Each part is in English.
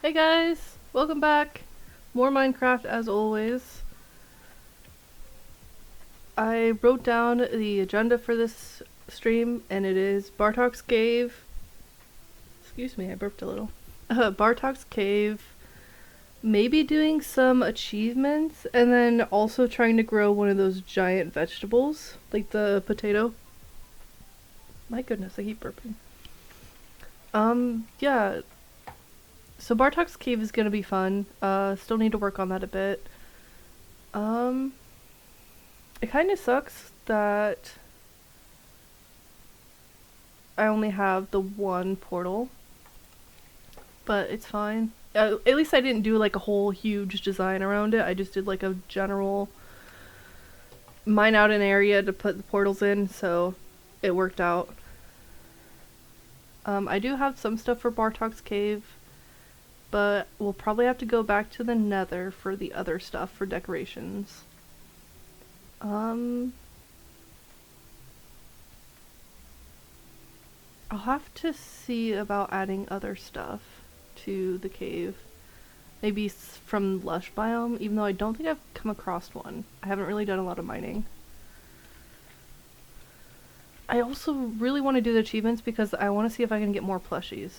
Hey guys, welcome back. More Minecraft as always. I wrote down the agenda for this stream and it is Bartok's Cave. Excuse me, I burped a little. Bartok's Cave. Maybe doing some achievements and then also trying to grow one of those giant vegetables, like the potato. My goodness, I keep burping. Yeah. So Bartok's Cave is gonna be fun. Still need to work on that a bit. It kind of sucks that I only have the one portal, but it's fine. At least I didn't do like a whole huge design around it. I just did like a general mine out an area to put the portals in, so it worked out. I do have some stuff for Bartok's Cave, but we'll probably have to go back to the Nether for the other stuff for decorations. I'll have to see about adding other stuff to the cave. Maybe from Lush biome, even though I don't think I've come across one. I haven't really done a lot of mining. I also really want to do the achievements because I want to see if I can get more plushies.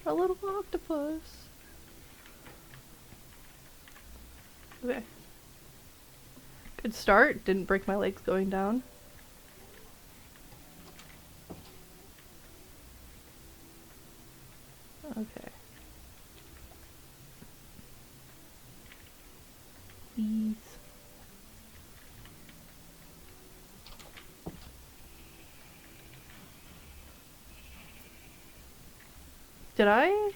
A little octopus. Okay. Good start. Didn't break my legs going down. Okay. These. Did I?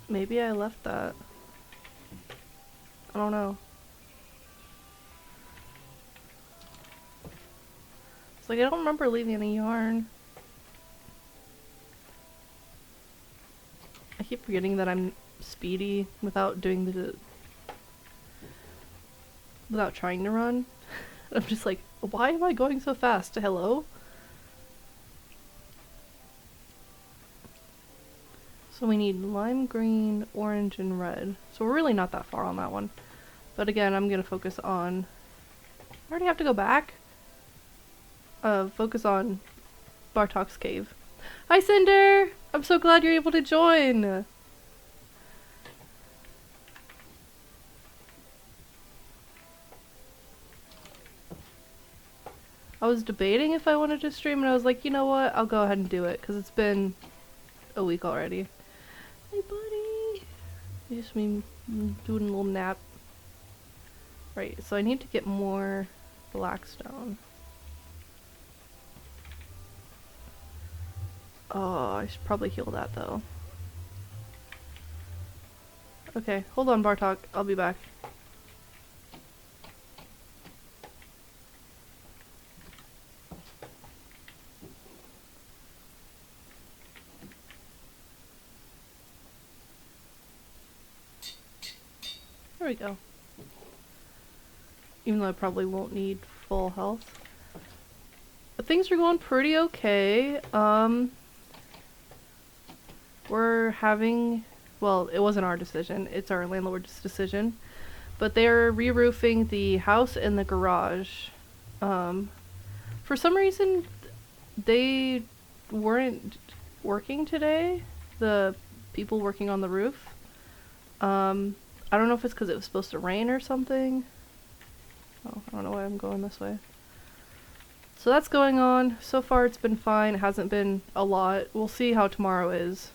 Maybe I left that. I don't know. It's like I don't remember leaving any yarn. I keep forgetting that I'm speedy without doing without trying to run. I'm just like, why am I going so fast? Hello? So we need lime green, orange, and red. So we're really not that far on that one. But again, I'm gonna focus on... I already have to go back? Focus on Bartok's Cave. Hi Cinder! I'm so glad you're able to join! I was debating if I wanted to stream and I was like, you know what, I'll go ahead and do it because it's been a week already. Hey buddy! Just me doing a little nap. Right, so I need to get more blackstone. Oh, I should probably heal that though. Okay, hold on Bartok, I'll be back. There we go. Even though I probably won't need full health. But things are going pretty okay. We're having... Well, it wasn't our decision. It's our landlord's decision. But they're re-roofing the house and the garage. For some reason, they weren't working today. The people working on the roof. I don't know if it's because it was supposed to rain or something. Oh, I don't know why I'm going this way. So that's going on. So far it's been fine. It hasn't been a lot. We'll see how tomorrow is.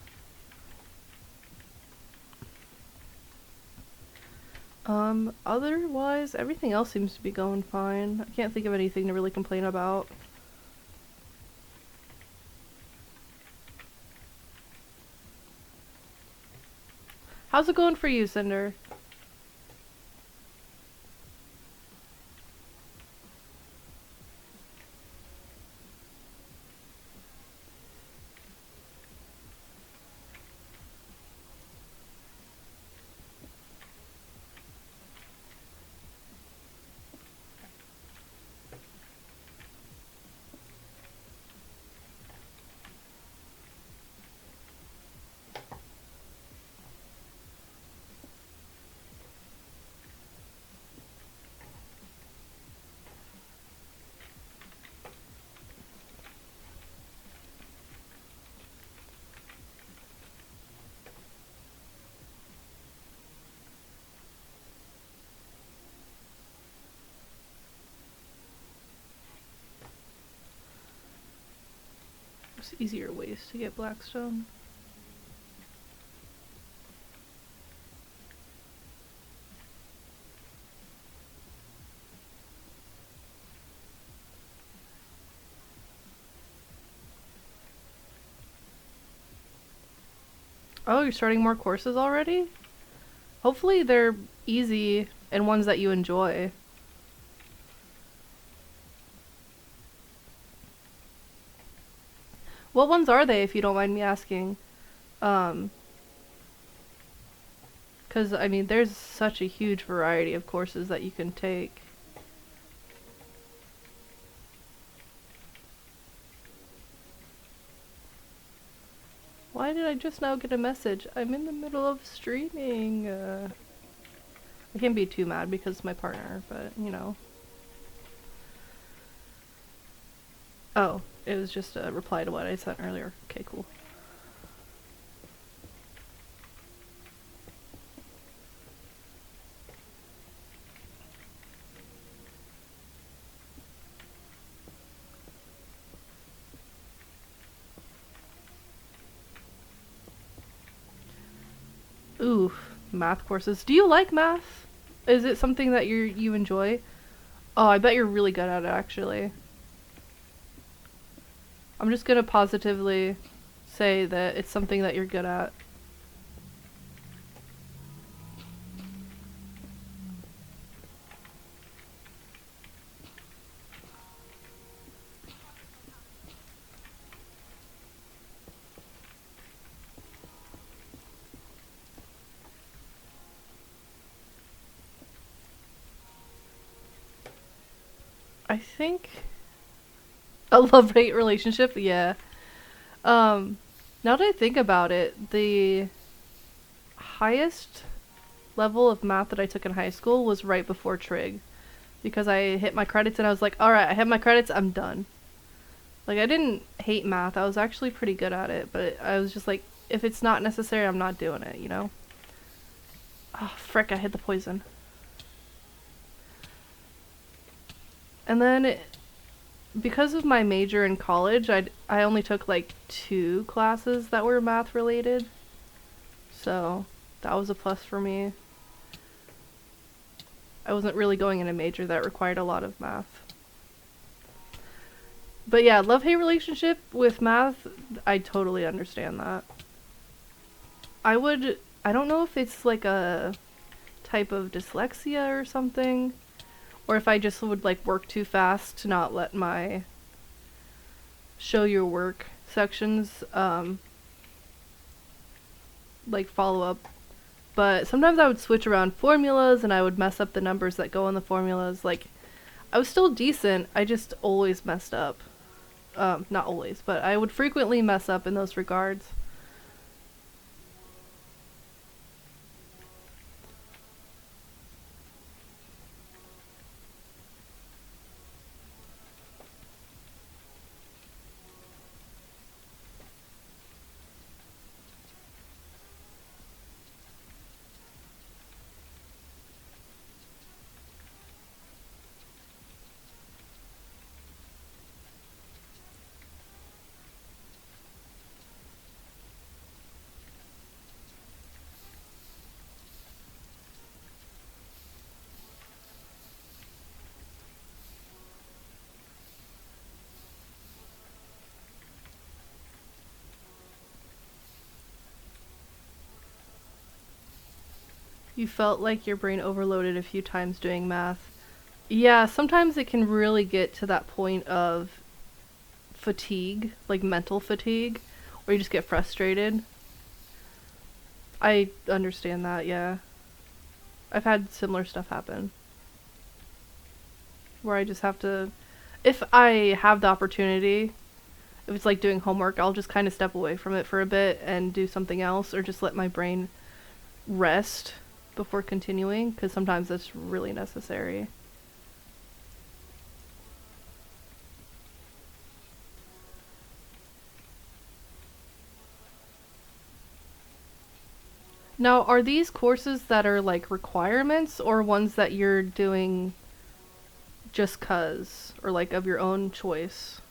Otherwise, everything else seems to be going fine. I can't think of anything to really complain about. How's it going for you, Cinder? There's easier ways to get blackstone. Oh, you're starting more courses already? Hopefully they're easy and ones that you enjoy. What ones are they, if you don't mind me asking? Because, I mean, there's such a huge variety of courses that you can take. Why did I just now get a message? I'm in the middle of streaming. I can't be too mad because it's my partner, but, you know. Oh, it was just a reply to what I sent earlier. Okay, cool. Ooh, math courses. Do you like math? Is it something that you enjoy? Oh, I bet you're really good at it, actually. I'm just gonna positively say that it's something that you're good at. I think a love-hate relationship, yeah. Now that I think about it, the highest level of math that I took in high school was right before trig. Because I hit my credits and I was like, alright, I hit my credits, I'm done. Like, I didn't hate math, I was actually pretty good at it, but I was just like, if it's not necessary, I'm not doing it, you know? Oh, frick, I hit the poison. And then, because of my major in college, I only took like 2 classes that were math related. So, that was a plus for me. I wasn't really going in a major that required a lot of math. But yeah, love-hate relationship with math, I totally understand that. I don't know if it's like a type of dyslexia or something, or if I just would like work too fast to not let my show your work sections like follow up. But sometimes I would switch around formulas and I would mess up the numbers that go in the formulas. Like, I was still decent, I just always messed up. Not always, but I would frequently mess up in those regards. You felt like your brain overloaded a few times doing math. Yeah, sometimes it can really get to that point of fatigue, like mental fatigue, where you just get frustrated. I understand that, yeah. I've had similar stuff happen. Where I just have to, if I have the opportunity, if it's like doing homework, I'll just kind of step away from it for a bit and do something else, or just let my brain rest before continuing, because sometimes that's really necessary. Now, are these courses that are like requirements or ones that you're doing just cuz, or like of your own choice?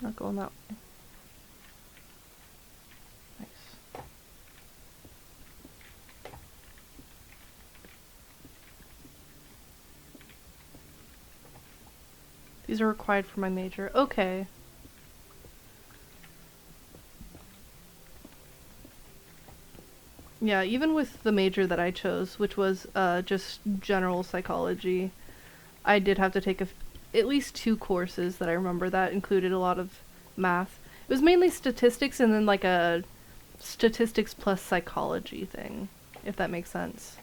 Not going that way. Nice. These are required for my major. Okay. Yeah, even with the major that I chose, which was just general psychology, I did have to take at least 2 courses that I remember that included a lot of math. It was mainly statistics and then like a statistics plus psychology thing, if that makes sense.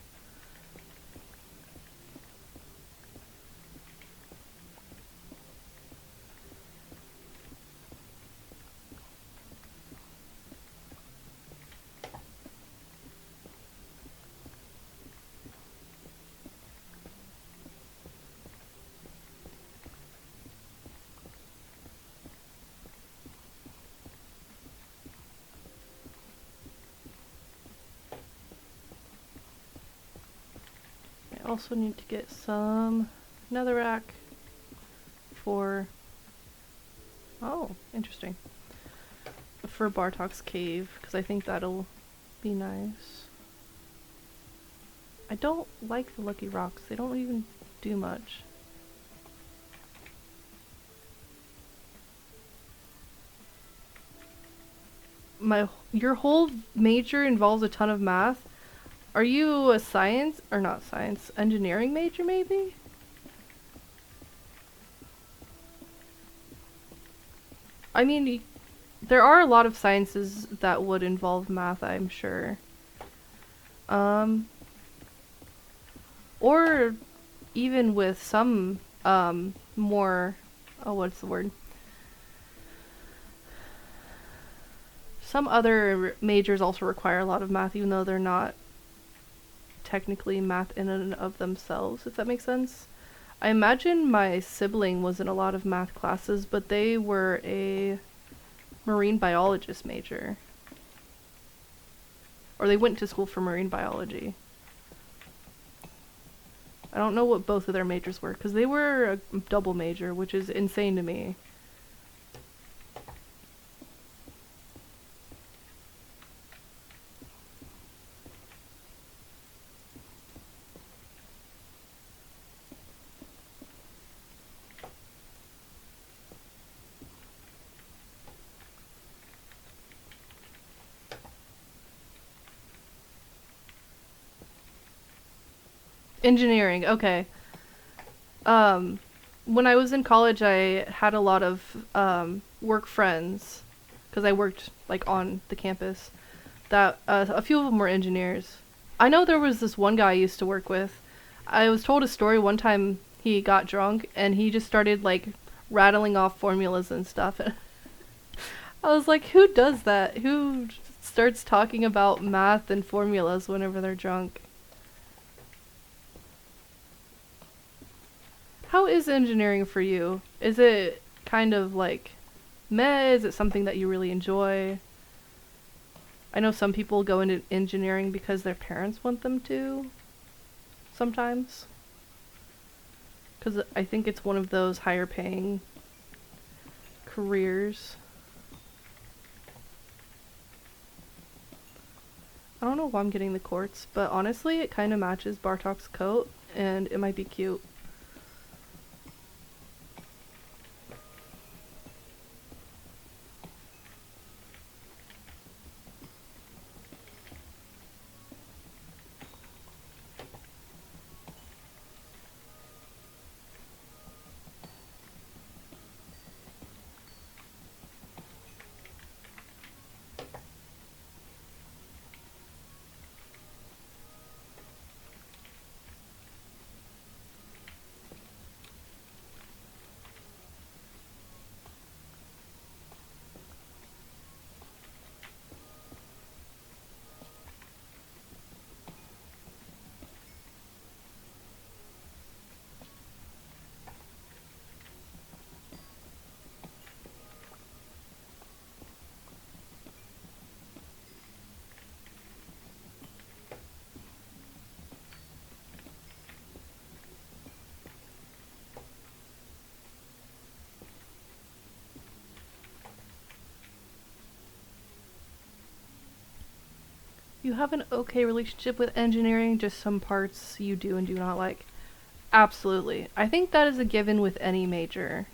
I also need to get some netherrack for... Oh, interesting. For Bartok's cave, because I think that'll be nice. I don't like the lucky rocks. They don't even do much. Your whole major involves a ton of math. Are you a science, or not science, engineering major maybe? I mean, there are a lot of sciences that would involve math, I'm sure. Or even with some, more, oh, what's the word? Some other majors also require a lot of math, even though they're not technically math in and of themselves, if that makes sense. I imagine my sibling was in a lot of math classes, but they were a marine biologist major. Or they went to school for marine biology. I don't know what both of their majors were, because they were a double major, which is insane to me. Engineering, okay. When I was in college, I had a lot of work friends, because I worked like on the campus. That a few of them were engineers. I know there was this one guy I used to work with. I was told a story one time. He got drunk and he just started like rattling off formulas and stuff. I was like, who does that? Who starts talking about math and formulas whenever they're drunk? How is engineering for you? Is it kind of like meh? Is it something that you really enjoy? I know some people go into engineering because their parents want them to, sometimes. Because I think it's one of those higher paying careers. I don't know why I'm getting the quartz, but honestly it kind of matches Bartok's coat and it might be cute. you have an okay relationship with engineering, just some parts you do and do not like. Absolutely. I think that is a given with any major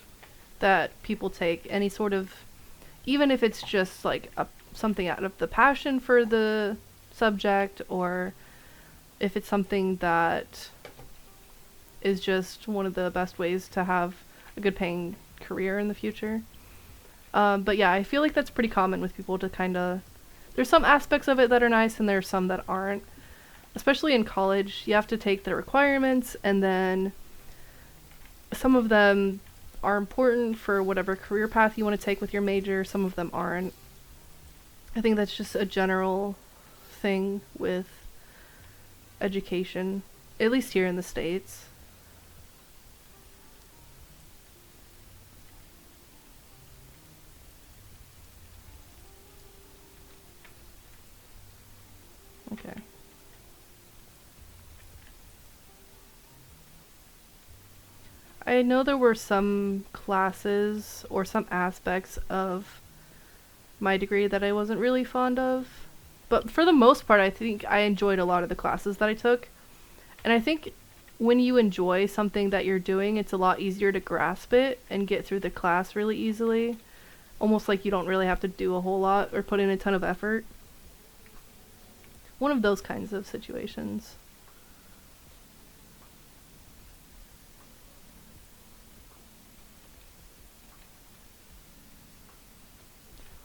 that people take, any sort of, even if it's just like something out of the passion for the subject, or if it's something that is just one of the best ways to have a good paying career in the future. But yeah, I feel like that's pretty common with people to kind of, there's some aspects of it that are nice and there's some that aren't. Especially in college, you have to take the requirements, and then some of them are important for whatever career path you want to take with your major, some of them aren't. I think that's just a general thing with education, at least here in the States. Okay. I know there were some classes or some aspects of my degree that I wasn't really fond of, but for the most part, I think I enjoyed a lot of the classes that I took. And I think when you enjoy something that you're doing, it's a lot easier to grasp it and get through the class really easily. Almost like you don't really have to do a whole lot or put in a ton of effort. One of those kinds of situations.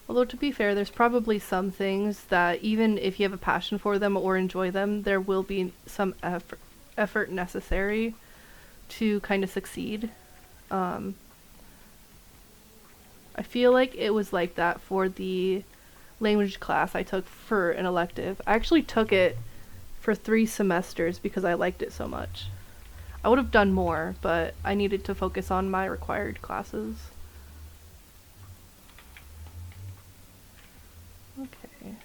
Although to be fair, there's probably some things that even if you have a passion for them or enjoy them, there will be some effort necessary to kind of succeed. Um, I feel like it was like that for the language class I took for an elective. I actually took it for 3 semesters because I liked it so much. I would have done more, but I needed to focus on my required classes. Okay.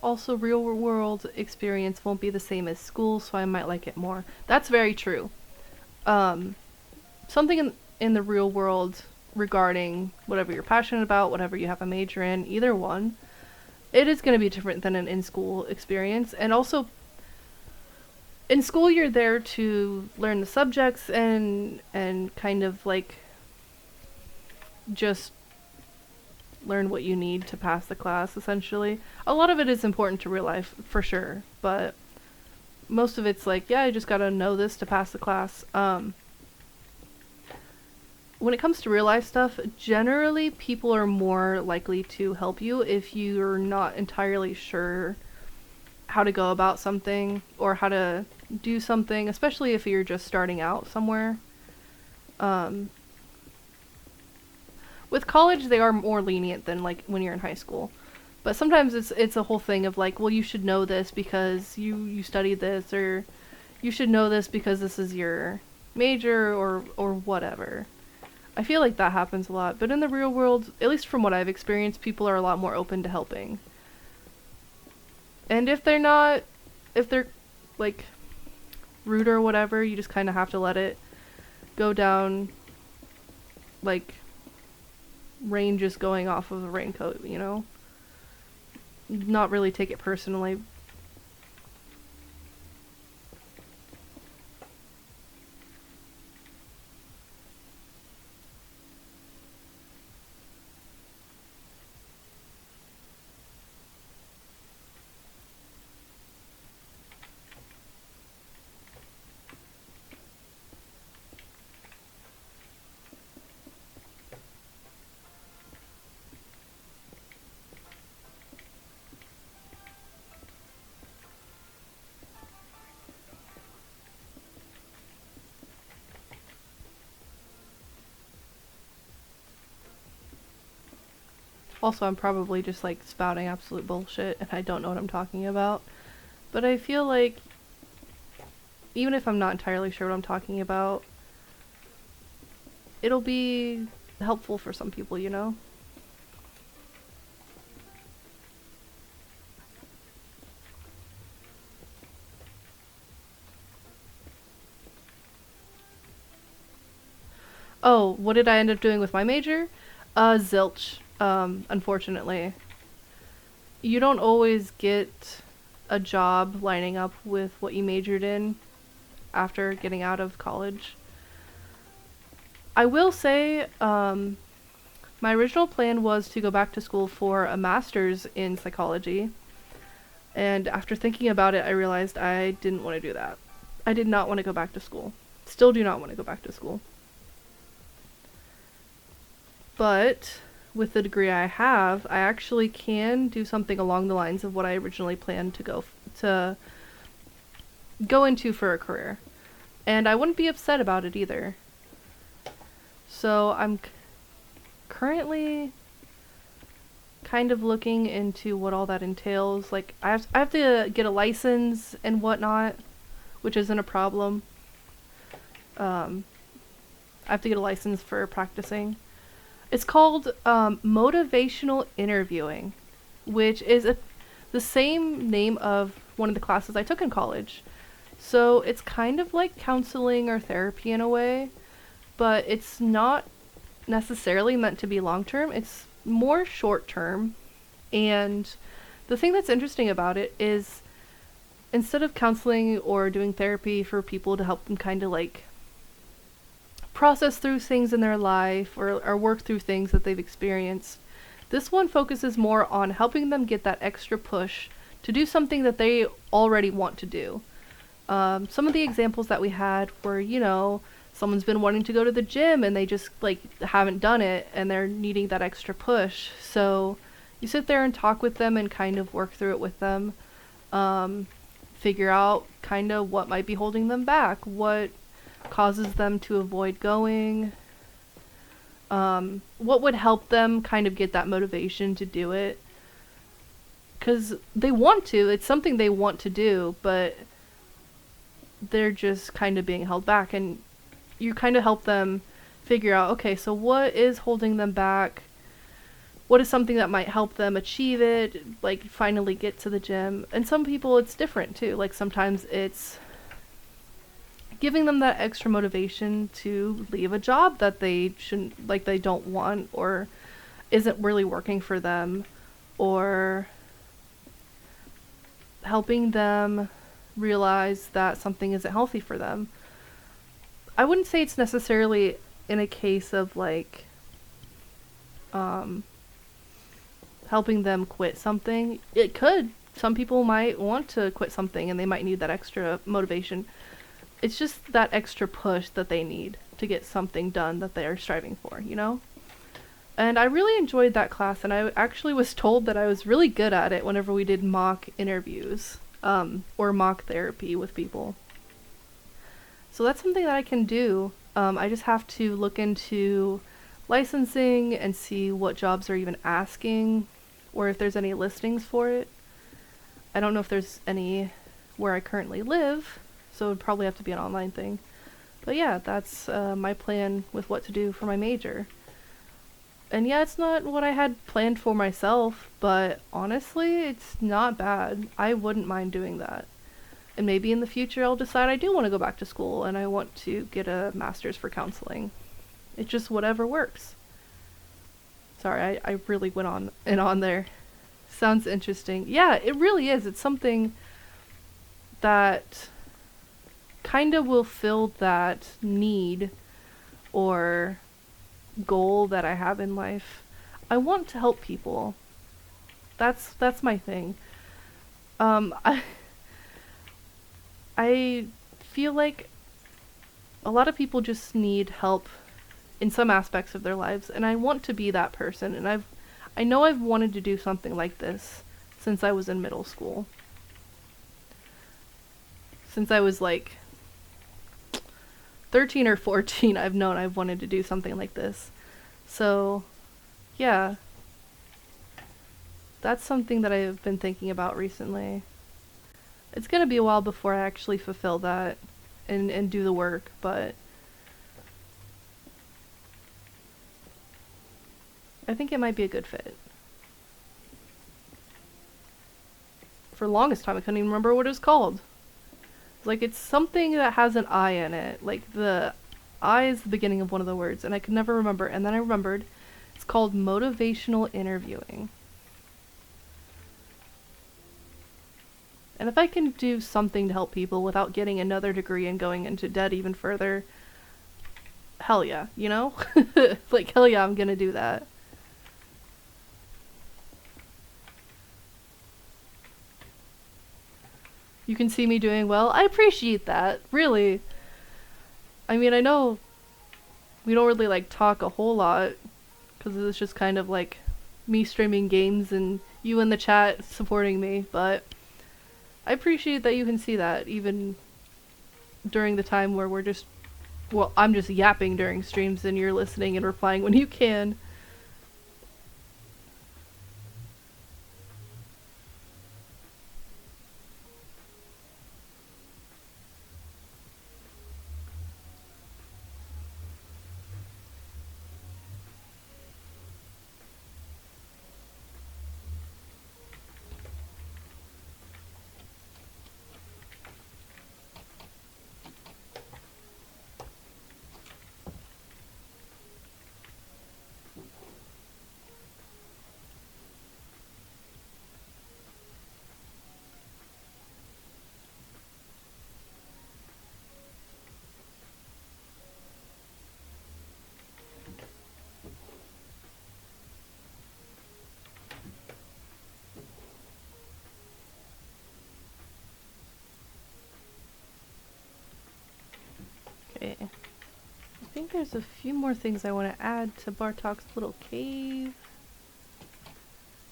Also, real world experience won't be the same as school, so I might like it more. That's very true. Um, Something in the real world regarding whatever you're passionate about, whatever you have a major in, either one, it is going to be different than an in-school experience. And also, in school you're there to learn the subjects and kind of like just learn what you need to pass the class, essentially. A lot of it is important to real life, for sure, but most of it's like, yeah, I just gotta know this to pass the class. When it comes to real life stuff, generally people are more likely to help you if you're not entirely sure how to go about something or how to do something, especially if you're just starting out somewhere. Um, with college, they are more lenient than like when you're in high school. But sometimes it's a whole thing of like, well, you should know this because you studied this, or you should know this because this is your major, or whatever. I feel like that happens a lot, but in the real world, at least from what I've experienced, people are a lot more open to helping. And if they're like rude or whatever, you just kind of have to let it go down like rain just going off of a raincoat, you know? Not really take it personally. Also, I'm probably just like spouting absolute bullshit and I don't know what I'm talking about. But I feel like even if I'm not entirely sure what I'm talking about, it'll be helpful for some people, you know? Oh, what did I end up doing with my major? Zilch, unfortunately. You don't always get a job lining up with what you majored in after getting out of college. I will say, my original plan was to go back to school for a master's in psychology. And after thinking about it, I realized I didn't want to do that. I did not want to go back to school. Still do not want to go back to school. But with the degree I have, I actually can do something along the lines of what I originally planned to go into for a career. And I wouldn't be upset about it either. So I'm currently kind of looking into what all that entails. Like I have to get a license and whatnot, which isn't a problem. I have to get a license for practicing. It's called motivational interviewing, which is the same name of one of the classes I took in college. So it's kind of like counseling or therapy in a way, but it's not necessarily meant to be long term. It's more short term. And the thing that's interesting about it is instead of counseling or doing therapy for people to help them kind of like process through things in their life or work through things that they've experienced, this one focuses more on helping them get that extra push to do something that they already want to do. Some of the examples that we had were, you know, someone's been wanting to go to the gym and they just like haven't done it and they're needing that extra push. So you sit there and talk with them and kind of work through it with them. Figure out kind of what might be holding them back, what causes them to avoid going, what would help them kind of get that motivation to do it. Because they want to, it's something they want to do, but they're just kind of being held back. And you kind of help them figure out, okay, so what is holding them back? What is something that might help them achieve it, like finally get to the gym? And some people it's different too. Like sometimes it's giving them that extra motivation to leave a job that they shouldn't, like they don't want or isn't really working for them, or helping them realize that something isn't healthy for them. I wouldn't say it's necessarily in a case of like helping them quit something. It could. Some people might want to quit something and they might need that extra motivation. It's just that extra push that they need to get something done that they are striving for, you know? And I really enjoyed that class, and I actually was told that I was really good at it whenever we did mock interviews, or mock therapy with people. So that's something that I can do. I just have to look into licensing and see what jobs are even asking, or if there's any listings for it. I don't know if there's any where I currently live, so it would probably have to be an online thing. But yeah, that's my plan with what to do for my major. And yeah, it's not what I had planned for myself, but honestly, it's not bad. I wouldn't mind doing that. And maybe in the future I'll decide I do want to go back to school and I want to get a master's for counseling. It's just whatever works. Sorry, I really went on and on there. Sounds interesting. Yeah, it really is. It's something that kind of will fill that need or goal that I have in life. I want to help people. That's my thing. I feel like a lot of people just need help in some aspects of their lives, and I want to be that person. And I know I've wanted to do something like this since I was in middle school. Since I was like 13 or 14, I've known I've wanted to do something like this. So, yeah. that's something that I've been thinking about recently. It's gonna be a while before I actually fulfill that and do the work, but I think it might be a good fit. For the longest time, I couldn't even remember what it was called. Like, it's something that has an I in it. Like, the I is the beginning of one of the words, and I could never remember. And then I remembered. It's called motivational interviewing. And if I can do something to help people without getting another degree and going into debt even further, hell yeah, you know? Like, hell yeah, I'm gonna do that. You can see me doing well. I appreciate that, really. I mean, I know we don't really like talk a whole lot because it's just kind of like me streaming games and you in the chat supporting me, but I appreciate that you can see that even during the time where we're just, well, I'm just yapping during streams and you're listening and replying when you can. Okay. I think there's a few more things I want to add to Bartok's little cave.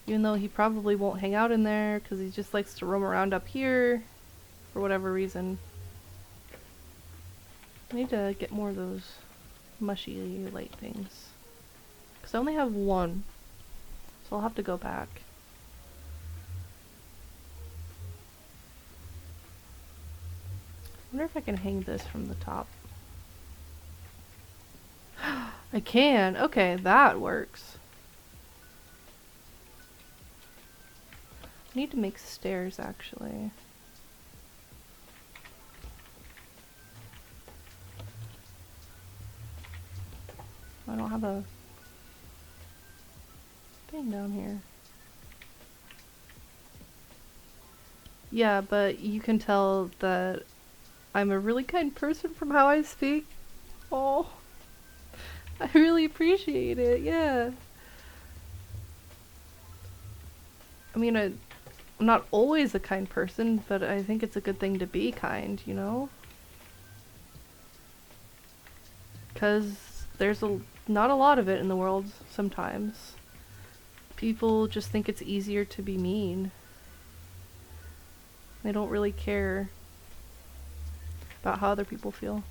Even though he probably won't hang out in there because he just likes to roam around up here for whatever reason. I need to get more of those mushy light things. Because I only have one. So I'll have to go back. I wonder if I can hang this from the top. I can! Okay, that works. I need to make stairs, actually. I don't have a thing down here. Yeah, but you can tell that I'm a really kind person from how I speak. Oh, I really appreciate it, yeah. I mean, I'm not always a kind person, but I think it's a good thing to be kind, you know? Because there's not a lot of it in the world sometimes. People just think it's easier to be mean. They don't really care about how other people feel.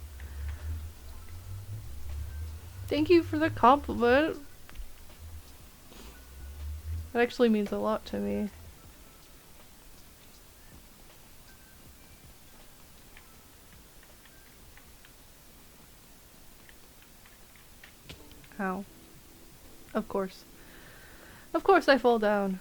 Thank you for the compliment. That actually means a lot to me. Ow. Of course. Of course I fall down.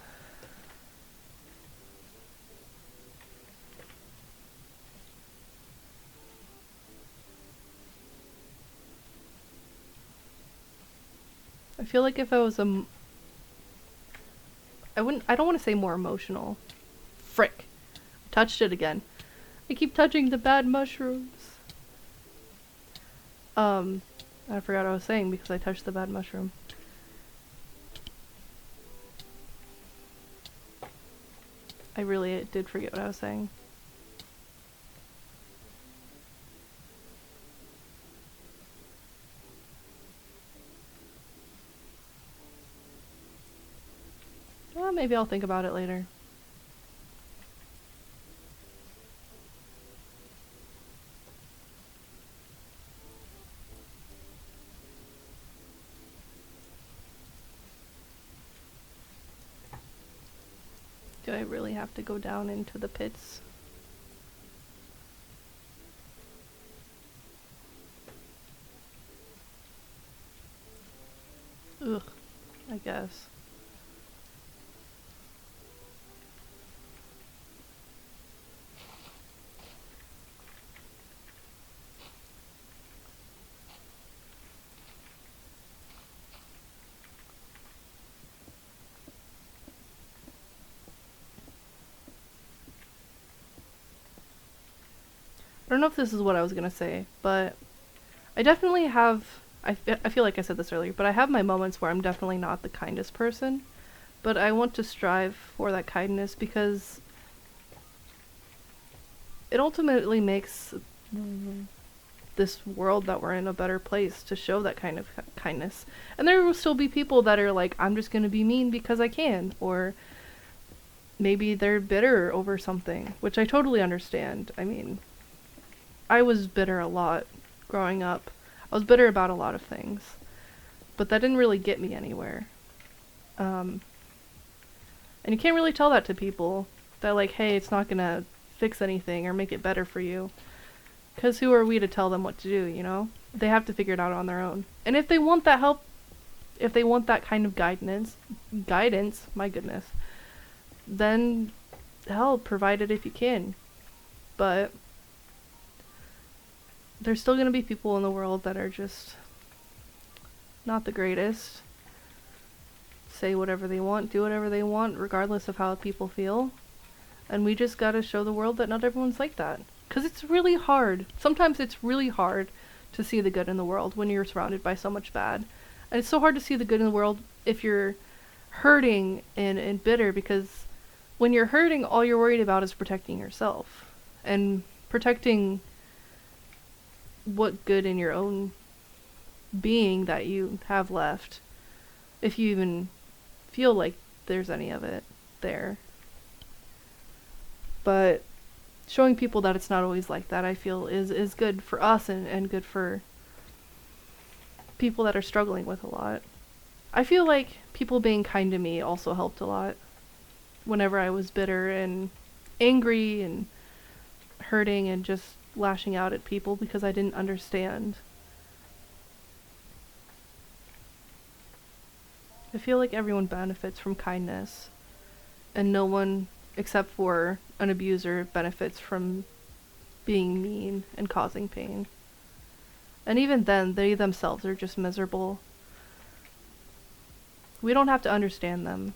I feel like if I was I don't want to say more emotional. Frick. Touched it again. I keep touching the bad mushrooms. I forgot what I was saying because I touched the bad mushroom. I really did forget what I was saying. Well, maybe I'll think about it later. Do I really have to go down into the pits? Ugh, I guess. I don't know if this is what I was gonna say, but I definitely have. I feel like I said this earlier, but I have my moments where I'm definitely not the kindest person. But I want to strive for that kindness because it ultimately makes this world that we're in a better place to show that kind of kindness. And there will still be people that are like, I'm just gonna be mean because I can, or maybe they're bitter over something, which I totally understand. I mean, I was bitter a lot growing up. I was bitter about a lot of things, but that didn't really get me anywhere. And you can't really tell that to people. That like, hey, it's not gonna fix anything or make it better for you. Because who are we to tell them what to do, you know? They have to figure it out on their own. And if they want that help, if they want that kind of guidance, my goodness, then hell, provide it if you can. But there's still gonna be people in the world that are just not the greatest. Say whatever they want, do whatever they want, regardless of how people feel. And we just gotta show the world that not everyone's like that. Because it's really hard. Sometimes it's really hard to see the good in the world when you're surrounded by so much bad. And it's so hard to see the good in the world if you're hurting and bitter, because when you're hurting, all you're worried about is protecting yourself. And protecting what good in your own being that you have left. If you even feel like there's any of it there. But showing people that it's not always like that, I feel, is good for us and good for people that are struggling with a lot. I feel like people being kind to me also helped a lot. Whenever I was bitter and angry and hurting and just lashing out at people because I didn't understand. I feel like everyone benefits from kindness, and no one, except for an abuser, benefits from being mean and causing pain. And even then, they themselves are just miserable. We don't have to understand them.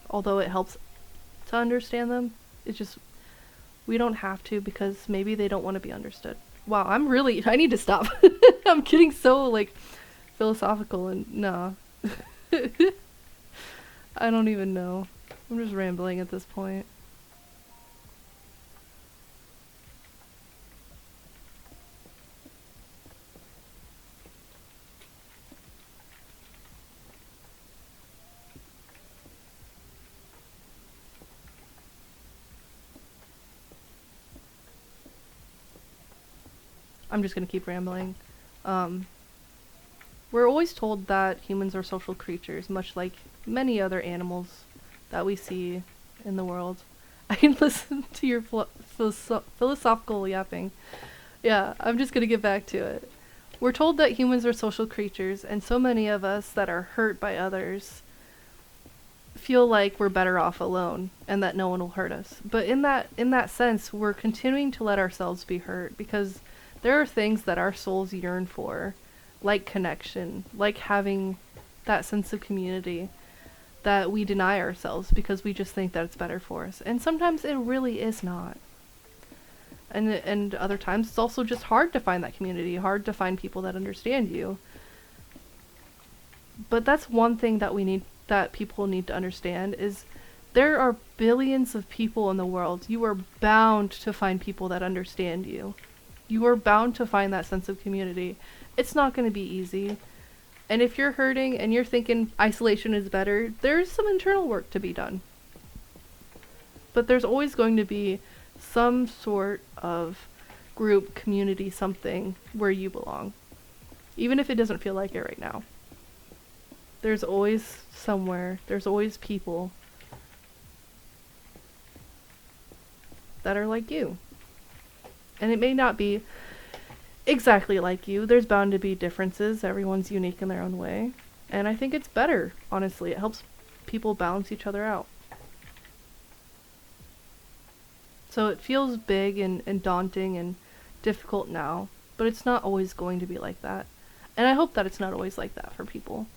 Although it helps to understand them, it's just, we don't have to, because maybe they don't want to be understood. Wow, I need to stop. I'm getting so, like, philosophical and, no. I don't even know. I'm just rambling at this point. I'm just gonna keep rambling. We're always told that humans are social creatures, much like many other animals that we see in the world. I can listen to your philosophical yapping. Yeah, I'm just gonna get back to it. We're told that humans are social creatures, and so many of us that are hurt by others feel like we're better off alone and that no one will hurt us. But in that sense, we're continuing to let ourselves be hurt, because there are things that our souls yearn for, like connection, like having that sense of community, that we deny ourselves because we just think that it's better for us. And sometimes it really is not. And other times it's also just hard to find that community, hard to find people that understand you. But that's one thing that people need to understand, is there are billions of people in the world. You are bound to find people that understand you. You are bound to find that sense of community. It's not going to be easy. And if you're hurting and you're thinking isolation is better, there's some internal work to be done. But there's always going to be some sort of group, community, something where you belong. Even if it doesn't feel like it right now. There's always somewhere, there's always people that are like you. And it may not be exactly like you. There's bound to be differences. Everyone's unique in their own way. And I think it's better, honestly. It helps people balance each other out. So it feels big and daunting and difficult now, but it's not always going to be like that. And I hope that it's not always like that for people.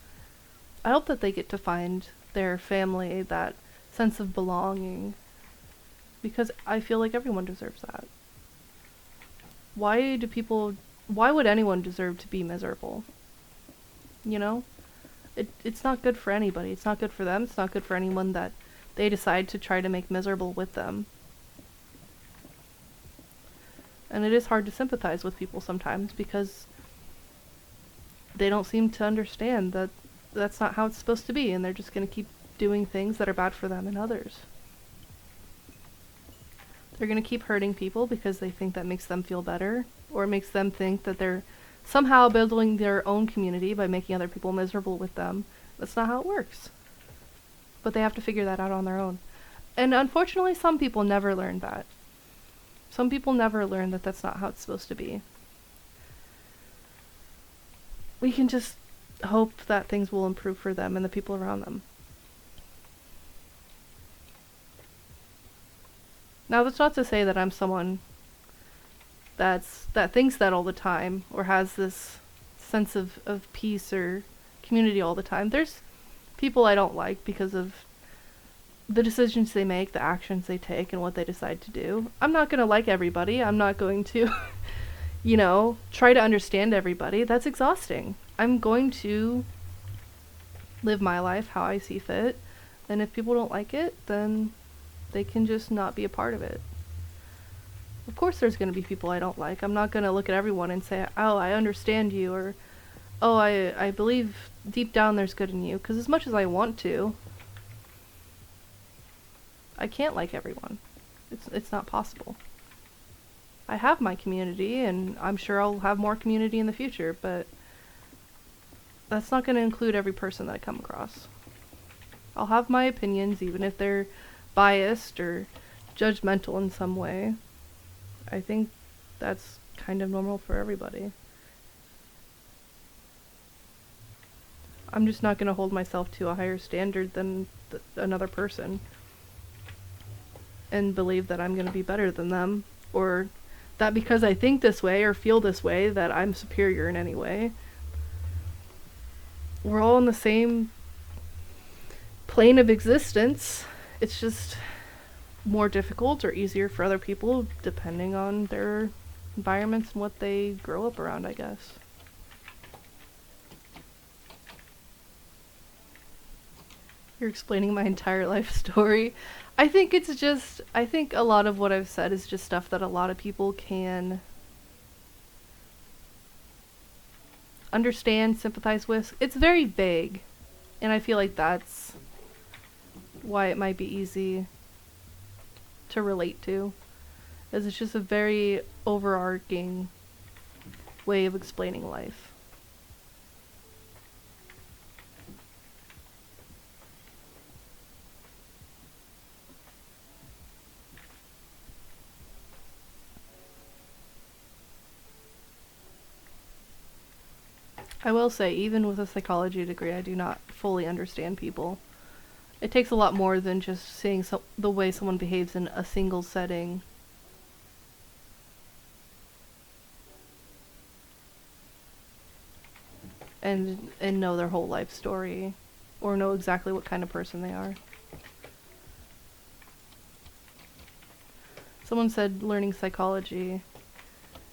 I hope that they get to find their family, that sense of belonging, because I feel like everyone deserves that. Why would anyone deserve to be miserable? You know? It's not good for anybody. It's not good for them. It's not good for anyone that they decide to try to make miserable with them. And it is hard to sympathize with people sometimes because they don't seem to understand that that's not how it's supposed to be, and they're just going to keep doing things that are bad for them and others. They're going to keep hurting people because they think that makes them feel better, or it makes them think that they're somehow building their own community by making other people miserable with them. That's not how it works. But they have to figure that out on their own. And unfortunately, some people never learn that. Some people never learn that that's not how it's supposed to be. We can just hope that things will improve for them and the people around them. Now, that's not to say that I'm someone that thinks that all the time, or has this sense of peace or community all the time. There's people I don't like because of the decisions they make, the actions they take, and what they decide to do. I'm not going to like everybody. I'm not going to, try to understand everybody. That's exhausting. I'm going to live my life how I see fit. And if people don't like it, then they can just not be a part of it. Of course there's going to be people I don't like. I'm not going to look at everyone and say, oh, I understand you, or, oh, I believe deep down there's good in you. Because as much as I want to, I can't like everyone. It's not possible. I have my community, and I'm sure I'll have more community in the future, but that's not going to include every person that I come across. I'll have my opinions, even if they're biased or judgmental in some way. I think that's kind of normal for everybody. I'm just not going to hold myself to a higher standard than another person and believe that I'm going to be better than them, or that because I think this way or feel this way that I'm superior in any way. We're all in the same plane of existence. It's just more difficult or easier for other people depending on their environments and what they grow up around, I guess. You're explaining my entire life story. I think a lot of what I've said is just stuff that a lot of people can understand, sympathize with. It's very vague, and I feel like that's why it might be easy to relate to, is it's just a very overarching way of explaining life. I will say, even with a psychology degree, I do not fully understand people. It takes a lot more than just seeing the way someone behaves in a single setting. And know their whole life story, or know exactly what kind of person they are. Someone said learning psychology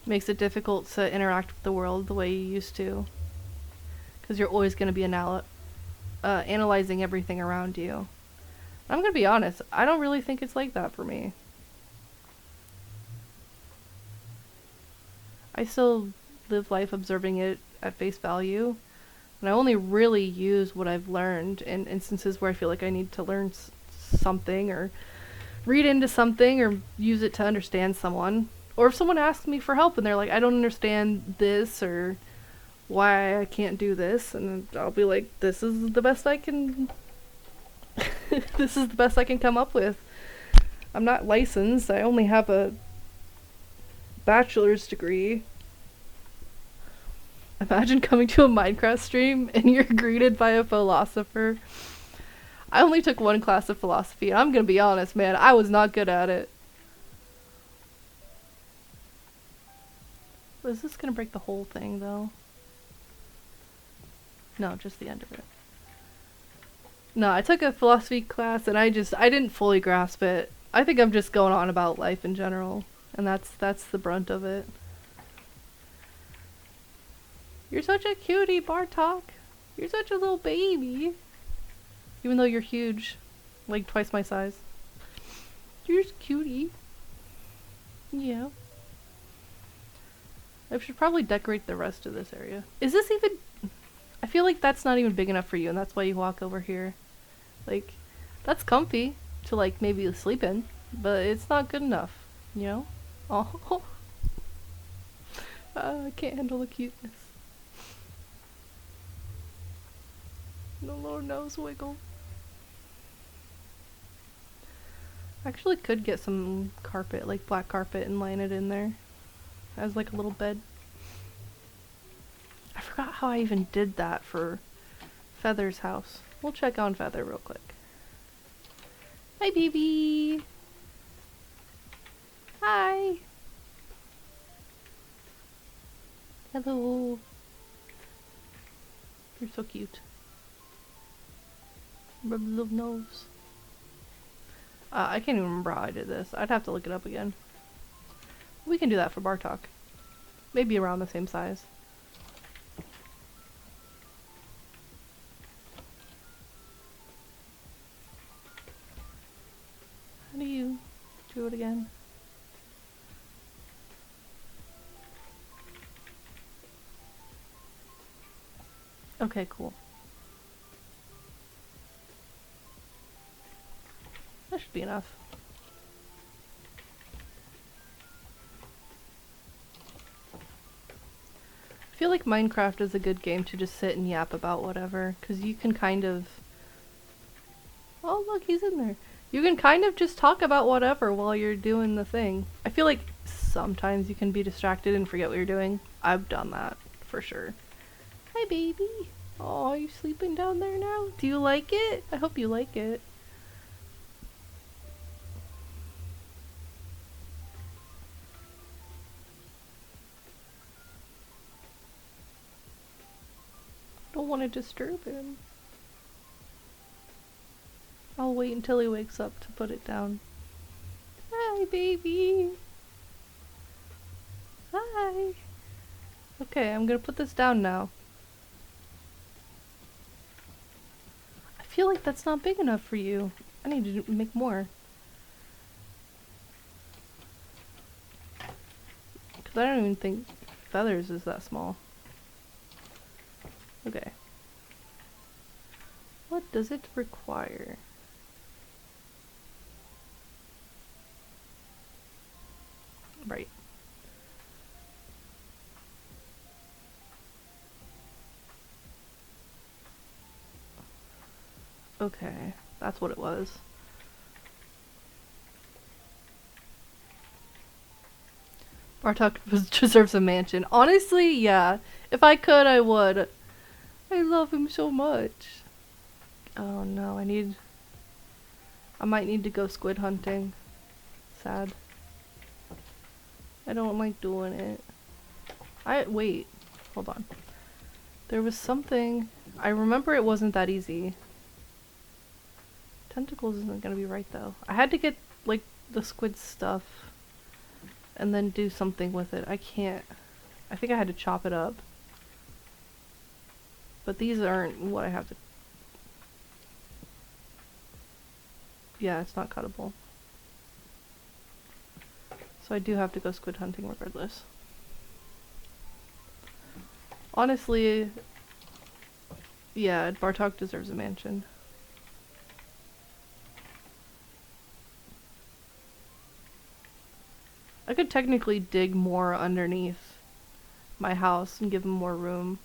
makes it difficult to interact with the world the way you used to, because you're always going to be analyzing everything around you. I'm going to be honest, I don't really think it's like that for me. I still live life observing it at face value, and I only really use what I've learned in instances where I feel like I need to learn something, or read into something, or use it to understand someone. Or if someone asks me for help and they're like, I don't understand this, or why I can't do this, and I'll be like, this is the best I can this is the best I can come up with. I'm not licensed. I only have a bachelor's degree. Imagine coming to a Minecraft stream and you're greeted by a philosopher. I only took one class of philosophy, and I'm gonna be honest, man, I was not good at it. Is this gonna break the whole thing, though? No, just the end of it. No, I took a philosophy class, and I didn't fully grasp it. I think I'm just going on about life in general, and that's the brunt of it. You're such a cutie, Bartok. You're such a little baby. Even though you're huge. Like twice my size. You're just a cutie. Yeah. I should probably decorate the rest of this area. Is this even... I feel like that's not even big enough for you, and that's why you walk over here. Like, that's comfy to, like, maybe sleep in, but it's not good enough, you know? Oh. I can't handle the cuteness. The little nose wiggle. I actually could get some carpet, like black carpet, and line it in there as like a little bed. I forgot how I even did that for Feather's house. We'll check on Feather real quick. Hi, baby. Hi. Hello. You're so cute. Rub the little nose. I can't even remember how I did this. I'd have to look it up again. We can do that for Bartok. Maybe around the same size. How do you do it again? Okay, cool. That should be enough. I feel like Minecraft is a good game to just sit and yap about whatever, because you can kind of... Oh, look, he's in there. You can kind of just talk about whatever while you're doing the thing. I feel like sometimes you can be distracted and forget what you're doing. I've done that, for sure. Hi, baby. Oh, are you sleeping down there now? Do you like it? I hope you like it. Don't want to disturb him. I'll wait until he wakes up to put it down. Hi, baby. Hi. Okay, I'm gonna put this down now. I feel like that's not big enough for you. I need to make more. Because I don't even think Feathers is that small. Okay. What does it require? Right. Okay, that's what it was. Bartok deserves a mansion. Honestly, yeah. If I could, I would. I love him so much. Oh no, I might need to go squid hunting. Sad. I don't like doing it. Wait. Hold on. There was something... I remember it wasn't that easy. Tentacles isn't gonna be right though. I had to get, like, the squid stuff and then do something with it. I can't... I think I had to chop it up. But these aren't what I have to... Yeah, it's not cuttable. So I do have to go squid hunting regardless. Honestly, yeah, Bartok deserves a mansion. I could technically dig more underneath my house and give him more room.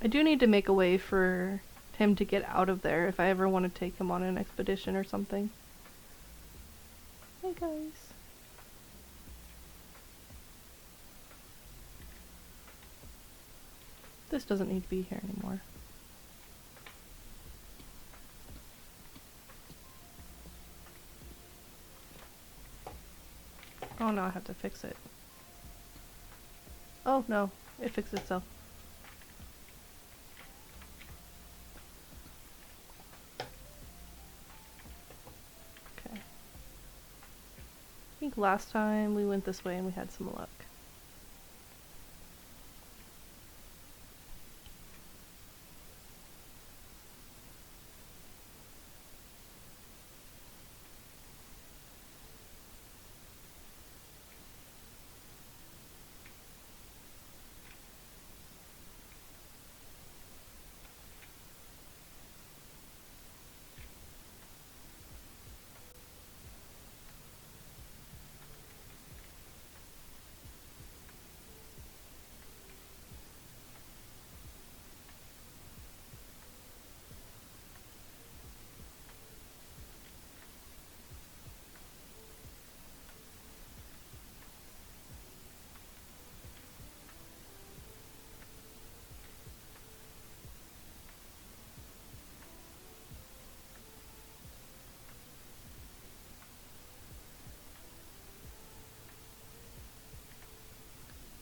I do need to make a way for him to get out of there if I ever want to take him on an expedition or something. Hey guys. This doesn't need to be here anymore. Oh no, I have to fix it. Oh no, it fixed itself. Okay. I think last time we went this way and we had some luck.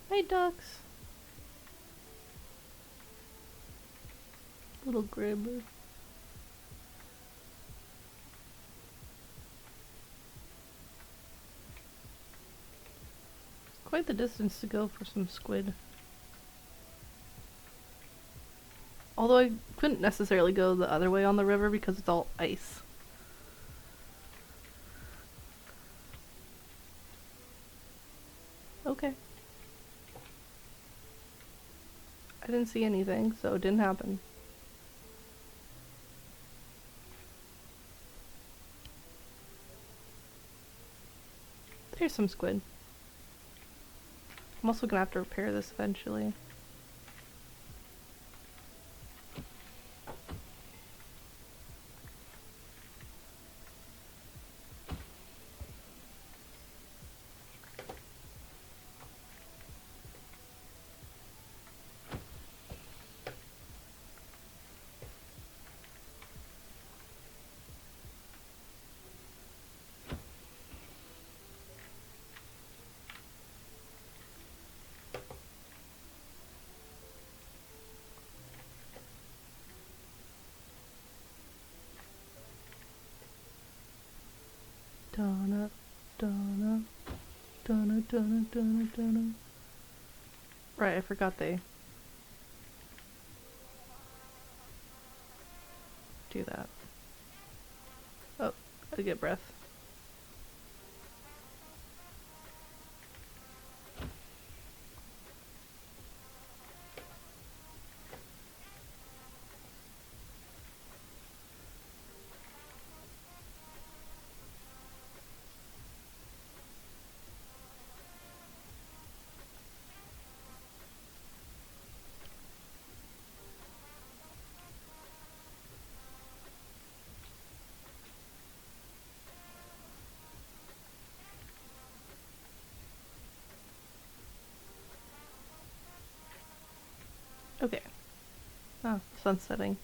Hey ducks! Little gribber. It's quite the distance to go for some squid. Although I couldn't necessarily go the other way on the river because it's all ice. Okay. I didn't see anything, so it didn't happen. There's some squid. I'm also gonna have to repair this eventually. Donna, Donna, Donna, Donna, Donna, Donna. Right, I forgot they do that. Oh, I get breath. Okay. Oh, sun's setting.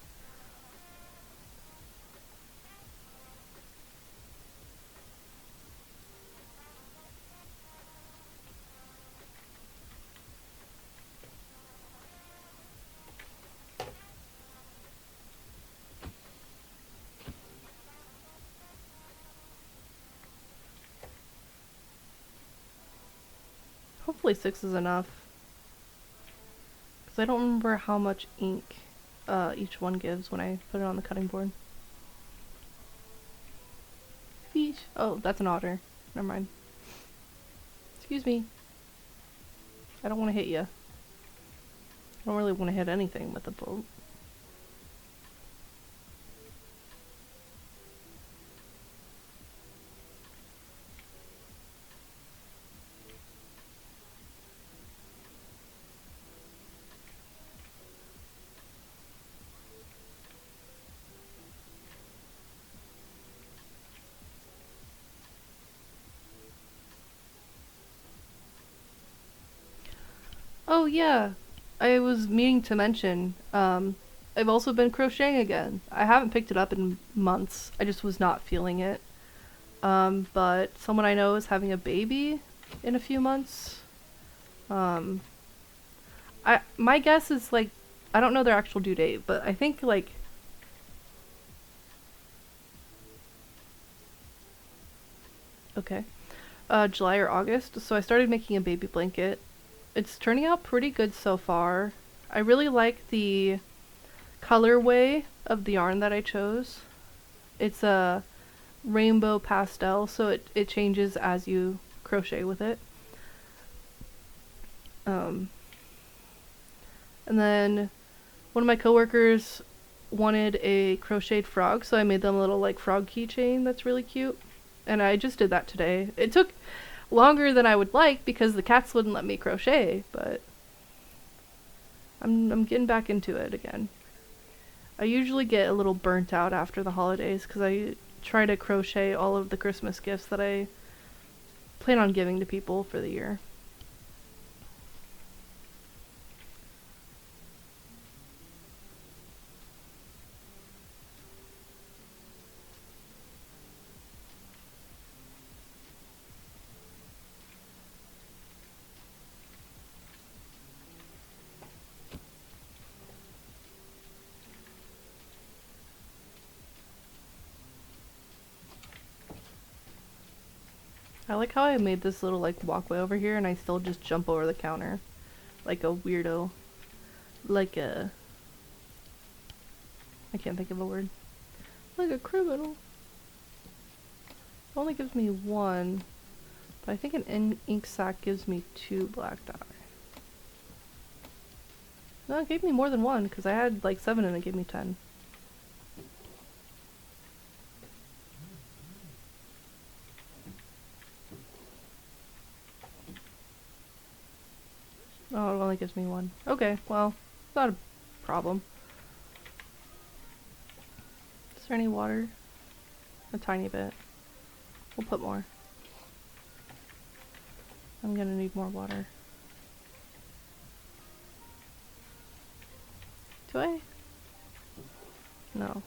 Hopefully 6 is enough. Because I don't remember how much ink each one gives when I put it on the cutting board. Fish. Oh, that's an otter. Never mind. Excuse me. I don't want to hit you. I don't really want to hit anything with the boat. Oh yeah, I was meaning to mention. I've also been crocheting again. I haven't picked it up in months. I just was not feeling it. But someone I know is having a baby in a few months. Um, my guess is like, I don't know their actual due date, but I think like, okay, July or August. So I started making a baby blanket. It's turning out pretty good so far. I really like the colorway of the yarn that I chose. It's a rainbow pastel, so it changes as you crochet with it. Um, and then one of my coworkers wanted a crocheted frog, so I made them a little like frog keychain that's really cute. And I just did that today. It took longer than I would like because the cats wouldn't let me crochet, but I'm getting back into it again. I usually get a little burnt out after the holidays because I try to crochet all of the Christmas gifts that I plan on giving to people for the year. I like how I made this little like walkway over here and I still just jump over the counter like a weirdo. Like a... I can't think of a word. Like a criminal. It only gives me one, but I think an ink sac gives me 2 black dye. No, it gave me more than one because I had like 7 and it gave me 10. Oh, it only gives me 1. Okay, well, not a problem. Is there any water? A tiny bit. We'll put more. I'm gonna need more water. Do I? No.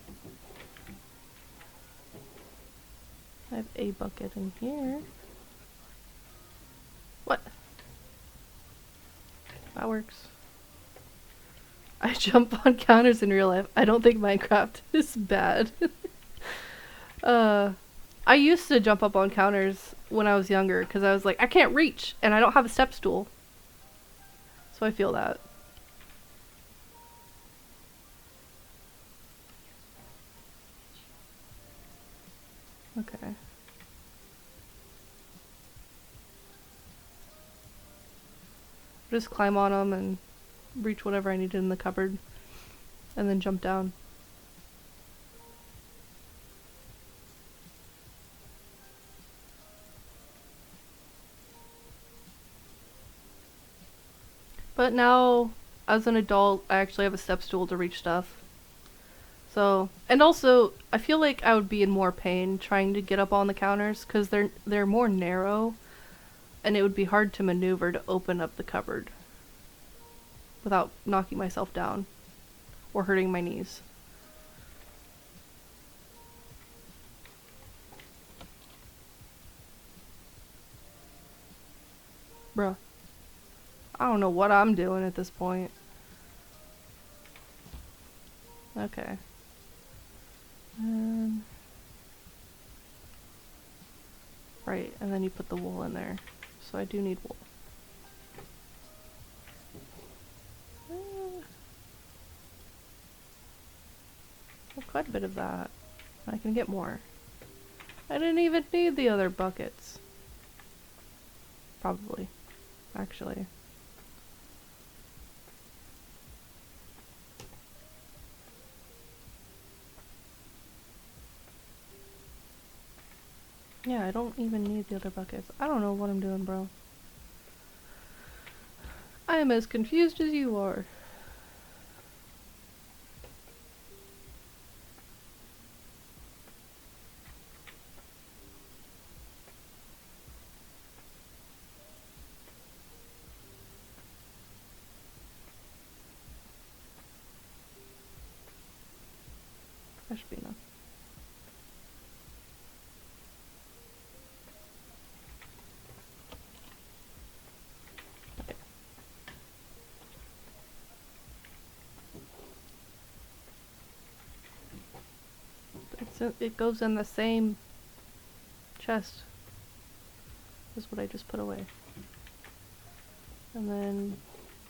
I have a bucket in here. What? That works. I jump on counters in real life. I don't think Minecraft is bad. I used to jump up on counters when I was younger because I was like, I can't reach and I don't have a step stool. So I feel that. Okay. Just climb on them and reach whatever I needed in the cupboard and then jump down. But now, as an adult, I actually have a step stool to reach stuff. So, and also, I feel like I would be in more pain trying to get up on the counters because they're more narrow, and it would be hard to maneuver to open up the cupboard without knocking myself down or hurting my knees. Bruh. I don't know what I'm doing at this point. Okay. Right, and then you put the wool in there. So I do need wool. I have quite a bit of that. I can get more. I didn't even need the other buckets. Probably. Actually. Yeah, I don't even need the other buckets. I don't know what I'm doing, bro. I am as confused as you are. That should be enough. It goes in the same chest as what I just put away. And then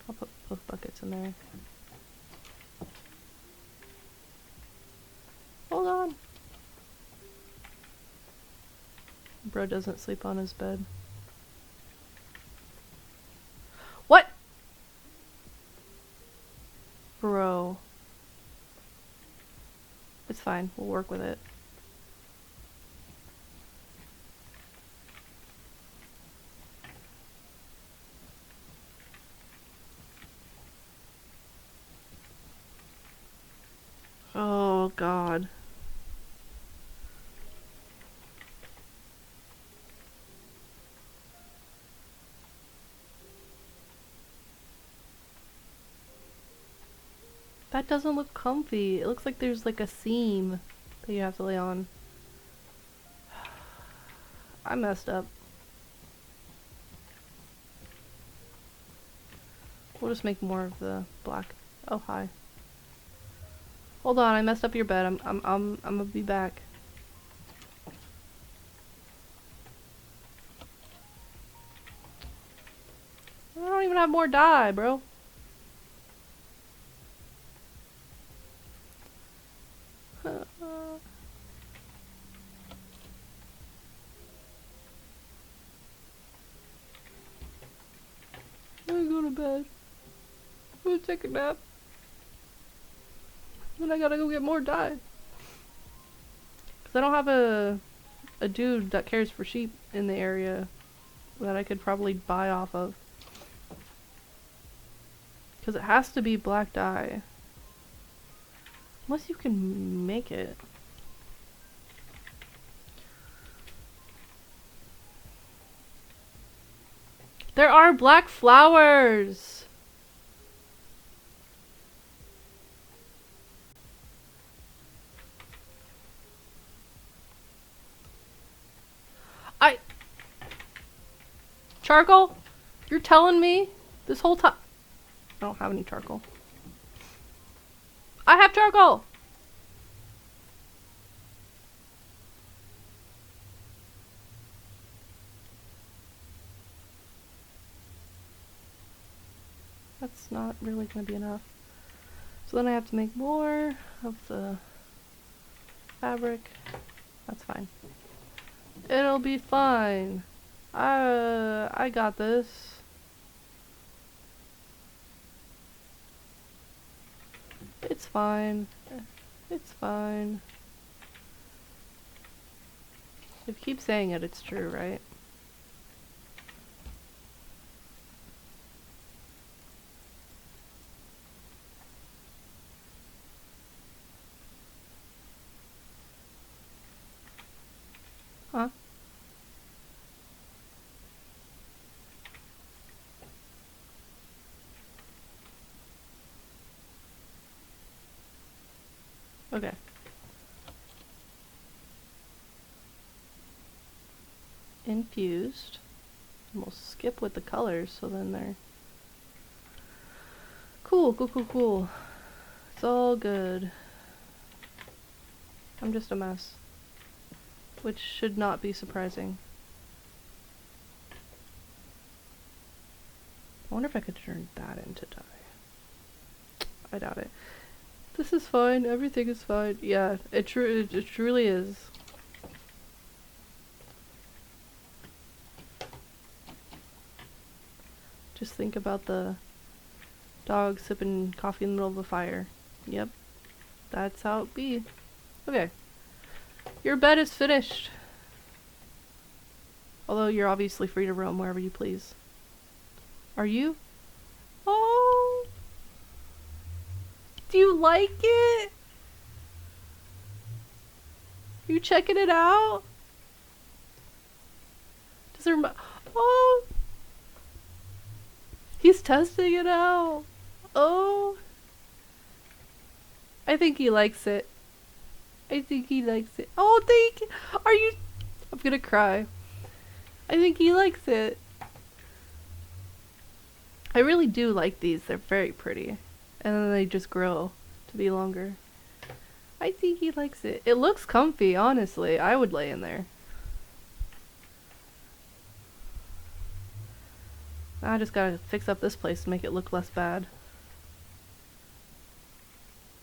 I'll put both buckets in there. Hold on. Bro doesn't sleep on his bed. What? Bro. It's fine. We'll work with it. Oh, God. That doesn't look comfy. It looks like there's like a seam that you have to lay on. I messed up. We'll just make more of the black. Oh, hi. Hold on, I messed up your bed. I'm gonna be back. I don't even have more dye, bro. I'm gonna go to bed. I'm gonna take a nap. Then I gotta go get more dye. Cause I don't have a dude that cares for sheep in the area that I could probably buy off of. Cause it has to be black dye. Unless you can make it. There are black flowers! Charcoal? You're telling me this whole time? I don't have any charcoal. I have charcoal! That's not really gonna be enough. So then I have to make more of the fabric. That's fine. It'll be fine. I got this. It's fine. It's fine. If you keep saying it, it's true, right? Huh? Okay. Infused. And we'll skip with the colors so then they're cool, cool, cool, cool. It's all good. I'm just a mess. Which should not be surprising. I wonder if I could turn that into dye. I doubt it. This is fine. Everything is fine. Yeah, it truly is. Just think about the dog sipping coffee in the middle of a fire. Yep. That's how it be. Okay. Your bed is finished. Although you're obviously free to roam wherever you please. Are you? Oh! Do you like it? You checking it out? Does it oh! He's testing it out. Oh! I think he likes it. I think he likes it. Oh, thank you. Are you? I'm gonna cry. I think he likes it. I really do like these. They're very pretty. And then they just grow to be longer. I think he likes it. It looks comfy, honestly. I would lay in there. I just gotta fix up this place to make it look less bad.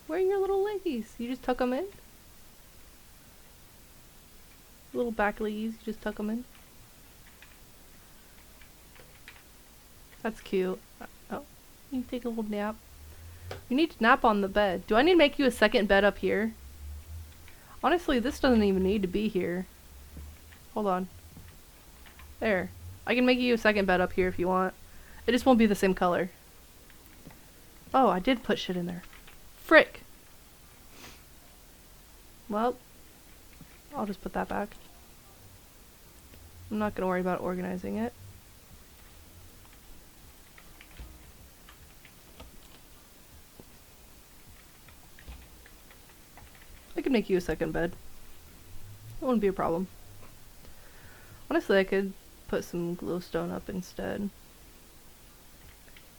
Where are your little leggies? You just tuck them in? Little back leggies, you just tuck them in? That's cute. Oh, you take a little nap. You need to nap on the bed. Do I need to make you a second bed up here? Honestly, this doesn't even need to be here. Hold on. There. I can make you a second bed up here if you want. It just won't be the same color. Oh, I did put shit in there. Frick! Well, I'll just put that back. I'm not gonna worry about organizing it. I could make you a second bed. It wouldn't be a problem. Honestly, I could put some glowstone up instead.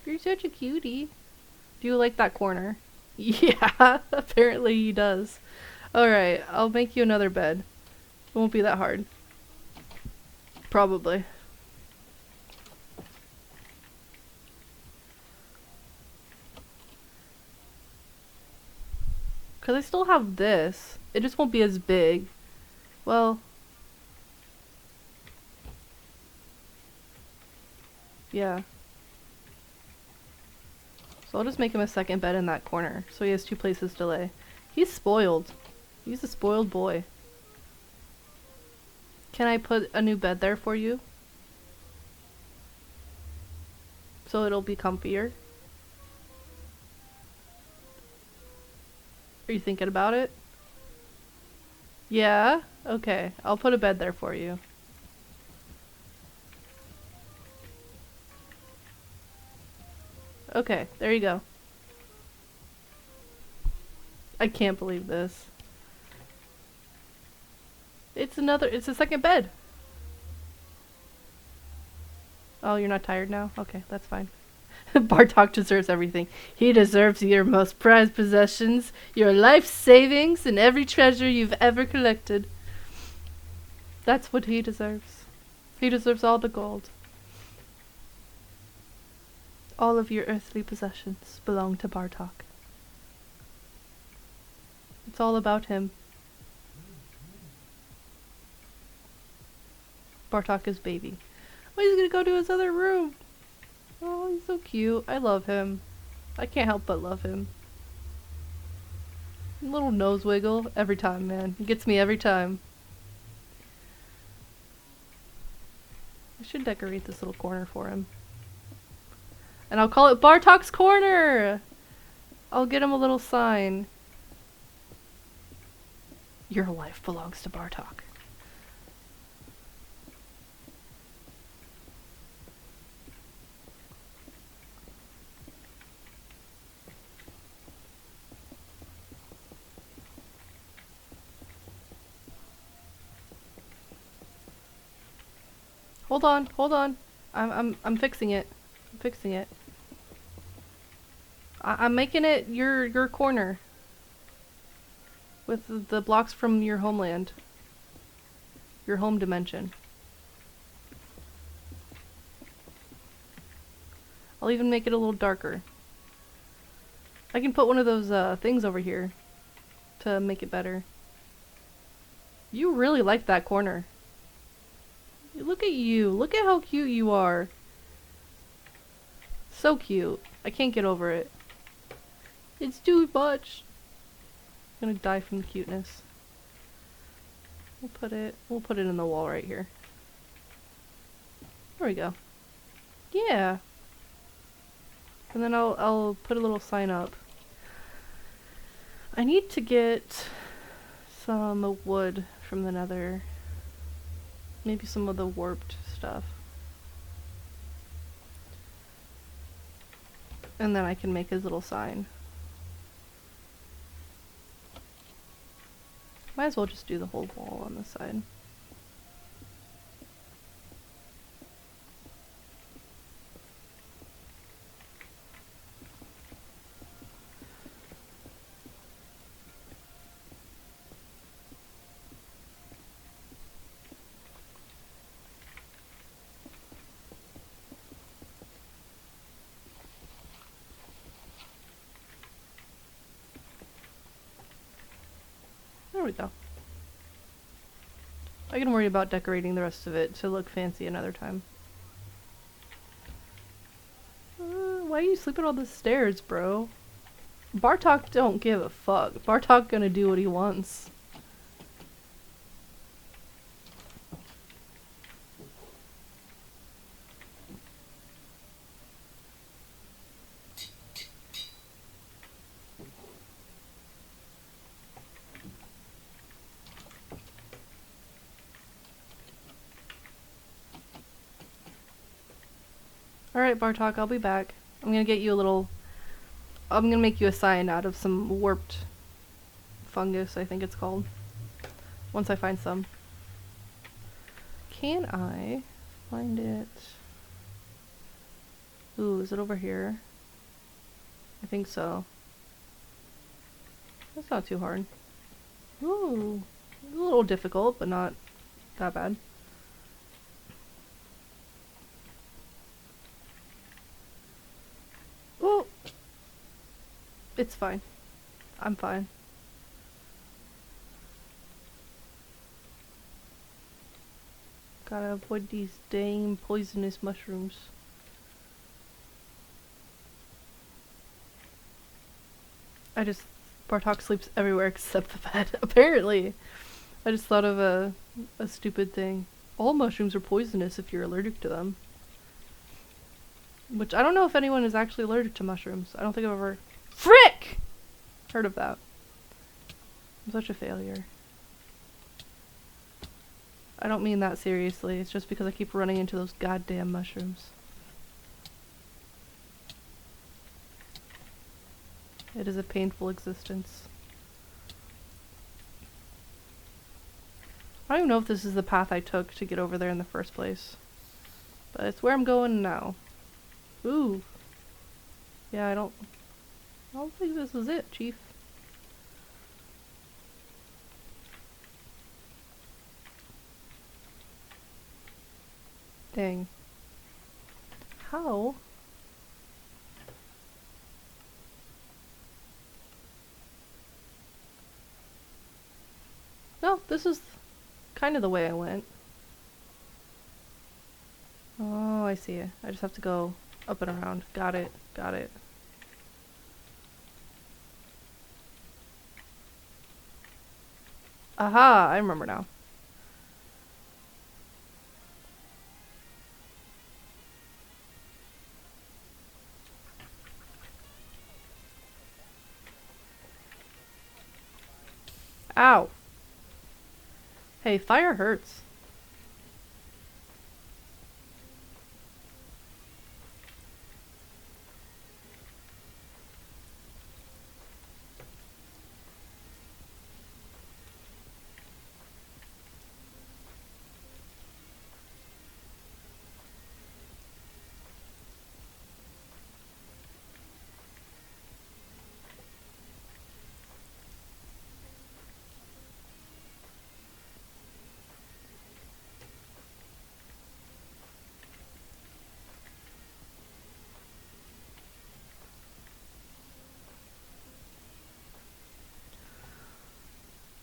You're such a cutie. Do you like that corner? Yeah, apparently he does. Alright, I'll make you another bed. It won't be that hard. Probably. Because I still have this. It just won't be as big. Well. Yeah. So I'll just make him a second bed in that corner. So he has two places to lay. He's spoiled. He's a spoiled boy. Can I put a new bed there for you? So it'll be comfier? Are you thinking about it? Yeah? Okay. I'll put a bed there for you. Okay, there you go. I can't believe this. It's a second bed. Oh, you're not tired now? Okay, that's fine. Bartok deserves everything. He deserves your most prized possessions, your life savings, and every treasure you've ever collected. That's what he deserves. He deserves all the gold. All of your earthly possessions belong to Bartok. It's all about him. Bartok is baby. Oh, he's gonna go to his other room. Oh, he's so cute. I love him. I can't help but love him. Little nose wiggle every time, man. He gets me every time. I should decorate this little corner for him. And I'll call it Bartok's Corner! I'll get him a little sign. Your life belongs to Bartok. Hold on, hold on. I'm fixing it. I'm fixing it. I'm making it your corner. With the blocks from your homeland. Your home dimension. I'll even make it a little darker. I can put one of those things over here to make it better. You really like that corner. Look at you. Look at how cute you are. So cute. I can't get over it. It's too much. I'm gonna die from the cuteness. We'll put it in the wall right here. There we go. Yeah. And then I'll put a little sign up. I need to get some wood from the nether. Maybe some of the warped stuff. And then I can make his little sign. Might as well just do the whole wall on this side. There we go. I can worry about decorating the rest of it to look fancy another time. Why are you sleeping on the stairs, bro? Bartok don't give a fuck. Bartok gonna do what he wants. Alright, Bartok, I'll be back. I'm gonna get you a little... I'm gonna make you a sign out of some warped fungus, I think it's called. Once I find some. Can I find it? Ooh, is it over here? I think so. That's not too hard. Ooh, a little difficult, but not that bad. Oh, it's fine. I'm fine. Gotta avoid these dang poisonous mushrooms. Bartok sleeps everywhere except the bed, apparently. I just thought of a stupid thing. All mushrooms are poisonous if you're allergic to them. Which, I don't know if anyone is actually allergic to mushrooms. I don't think I've ever... Frick! Heard of that. I'm such a failure. I don't mean that seriously. It's just because I keep running into those goddamn mushrooms. It is a painful existence. I don't even know if this is the path I took to get over there in the first place. But it's where I'm going now. Ooh. Yeah, I don't think this is it, Chief. Dang. How? No, this is kind of the way I went. Oh, I see it. I just have to go up and around. Got it. Got it. Aha! I remember now. Ow! Hey, fire hurts.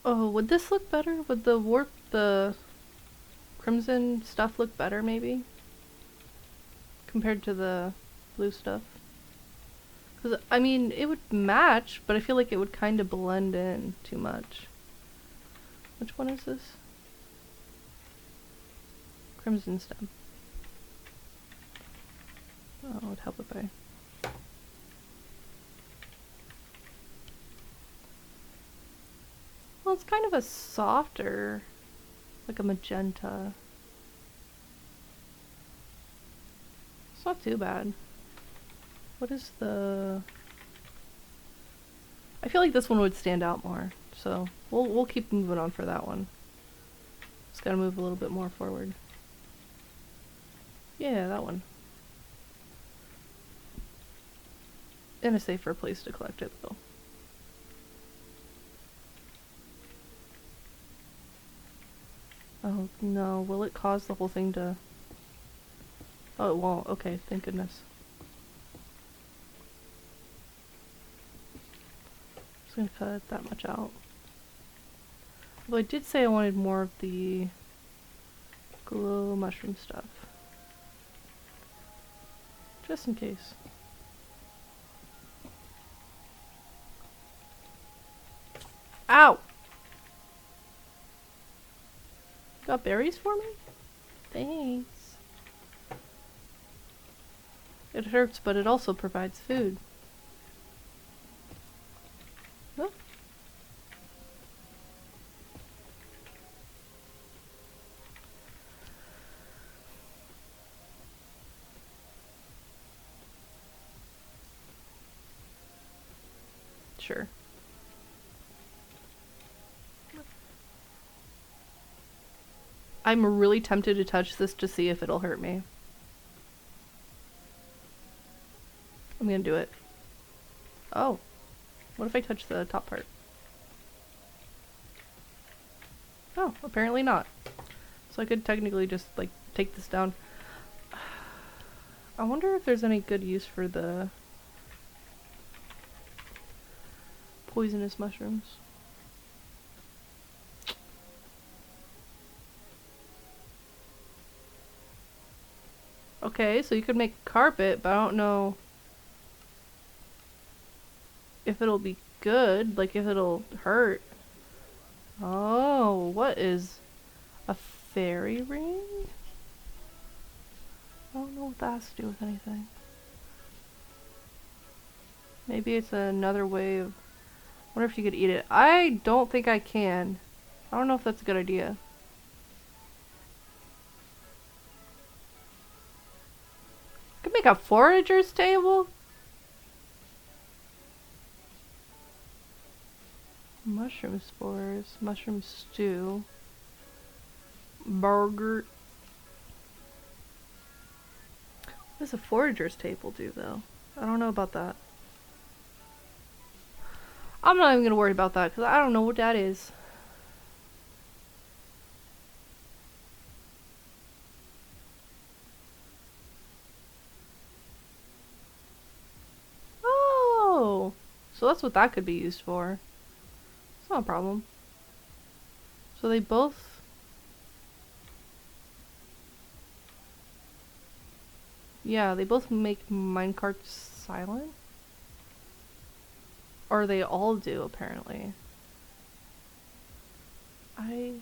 Oh, would this look better? Would the crimson stuff look better, maybe? Compared to the blue stuff? Because, I mean, it would match, but I feel like it would kind of blend in too much. Which one is this? Crimson stem. Oh, it would help if I... Well, it's kind of a softer, like a magenta. It's not too bad. What is the... I feel like this one would stand out more, so we'll keep moving on for that one. Just gotta move a little bit more forward. Yeah, that one. In a safer place to collect it, though. Oh no, will it cause the whole thing to... Oh, it won't. Okay, thank goodness. Just gonna cut that much out. Although I did say I wanted more of the glow mushroom stuff. Just in case. Ow! Got berries for me? Thanks. It hurts, but it also provides food. Oh. Sure. I'm really tempted to touch this to see if it'll hurt me. I'm gonna do it. Oh. What if I touch the top part? Oh, apparently not. So I could technically just, like, take this down. I wonder if there's any good use for the poisonous mushrooms. Okay, so you could make carpet, but I don't know if it'll be good, like if it'll hurt. Oh, what is a fairy ring? I don't know what that has to do with anything. Maybe it's another way of... I wonder if you could eat it. I don't think I can. I don't know if that's a good idea. Could make a forager's table? Mushroom spores, mushroom stew, burger. What does a forager's table do, though? I don't know about that. I'm not even gonna worry about that, because I don't know what that is. Oh! So that's what that could be used for. It's not a problem. So they both... Yeah, they both make minecarts silent? Or they all do, apparently. Yeah,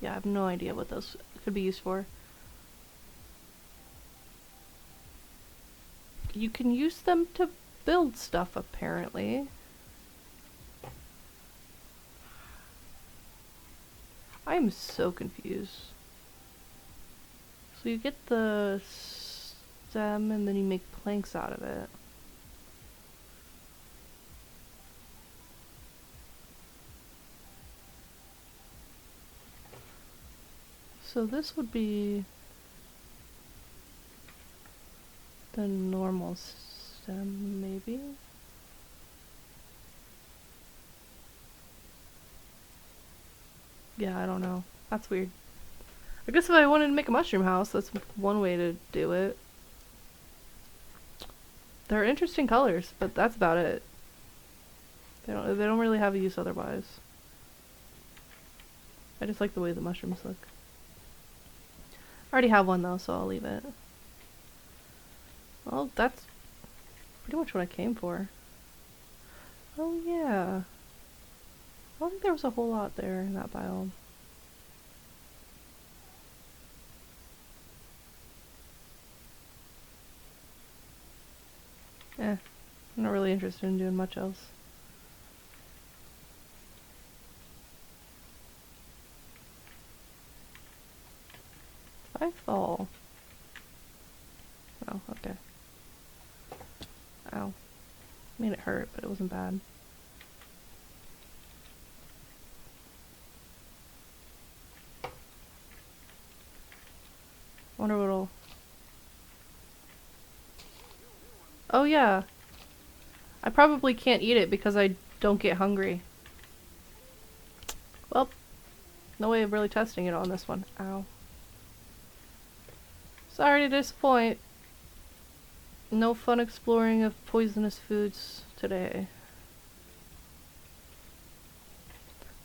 I have no idea what those could be used for. You can use them to build stuff, apparently. I am so confused. So you get the stem and then you make planks out of it. So this would be the normal stem, maybe? Yeah, I don't know. That's weird. I guess if I wanted to make a mushroom house, that's one way to do it. They're interesting colors, but that's about it. They don't really have a use otherwise. I just like the way the mushrooms look. I already have one though, so I'll leave it. Well, that's pretty much what I came for. Oh yeah. I don't think there was a whole lot there in that biome. I'm not really interested in doing much else. If I fall... Oh, okay. Ow. Made it hurt, but it wasn't bad. Wonder what'll... Oh yeah. I probably can't eat it because I don't get hungry. Well, no way of really testing it on this one. Ow. Sorry to disappoint. No fun exploring of poisonous foods today.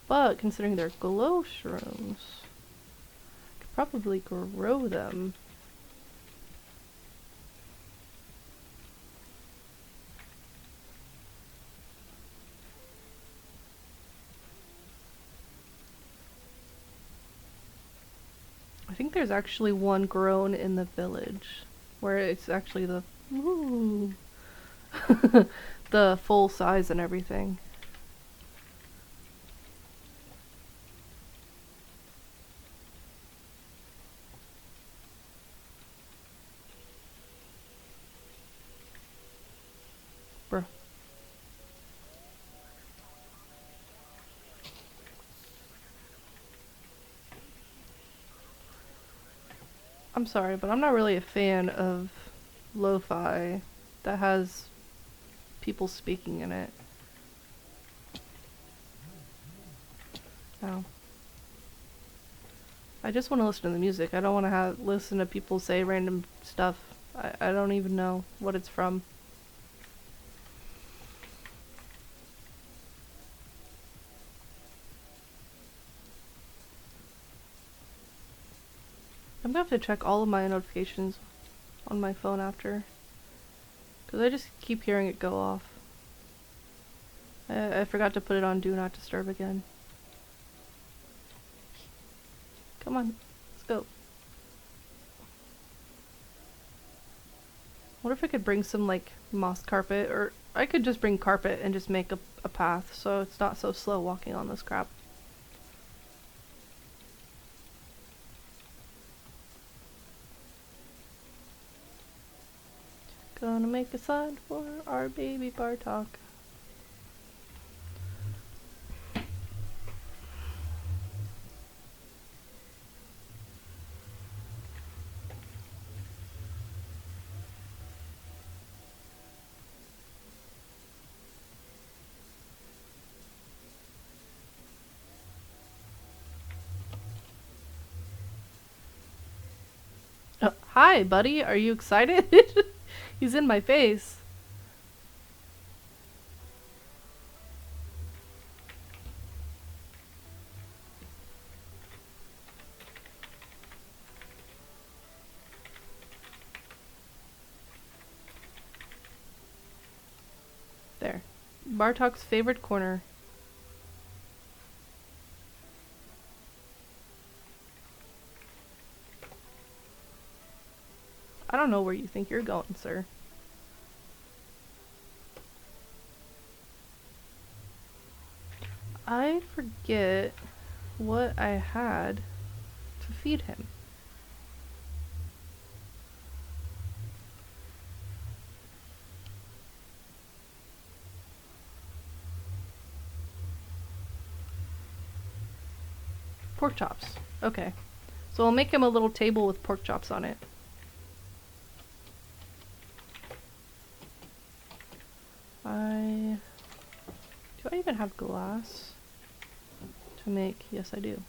But considering they're glow shrooms, I could probably grow them. I think there's actually one grown in the village where it's actually the ooh, the full size and everything. Bruh. I'm sorry, but I'm not really a fan of lo-fi that has people speaking in it. Oh. I just want to listen to the music. I don't want to listen to people say random stuff. I don't even know what it's from. I'm gonna have to check all of my notifications on my phone after, because I just keep hearing it go off. I forgot to put it on Do Not Disturb again. Come on, let's go. What if I could bring some like moss carpet, or I could just bring carpet and just make a path so it's not so slow walking on this crap. Gonna make a sign for our baby Bartok. Hi, buddy. Are you excited? He's in my face. There. Bartok's favorite corner. I don't know where you think you're going, sir. I forget what I had to feed him. Pork chops. Okay. So I'll make him a little table with pork chops on it. Do I even have glass to make? Yes, I do.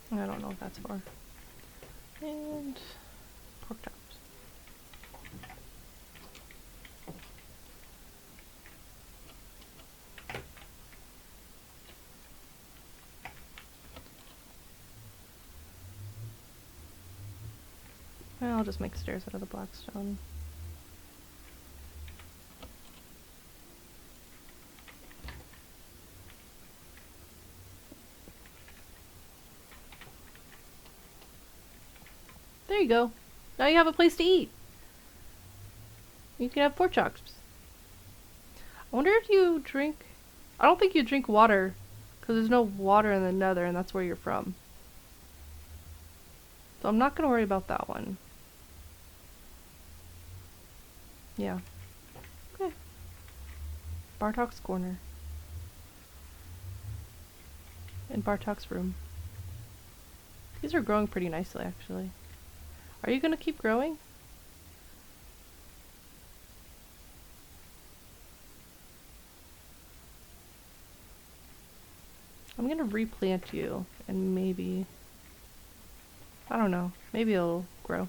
I don't know what that's for. And pork chops. I'll just make stairs out of the black stone. There you go. Now you have a place to eat. You can have pork chops. I wonder if you drink... I don't think you drink water, because there's no water in the Nether, and that's where you're from. So I'm not going to worry about that one. Yeah. Okay. Bartok's corner. In Bartok's room. These are growing pretty nicely, actually. Are you going to keep growing? I'm going to replant you, and maybe... I don't know. Maybe it'll grow.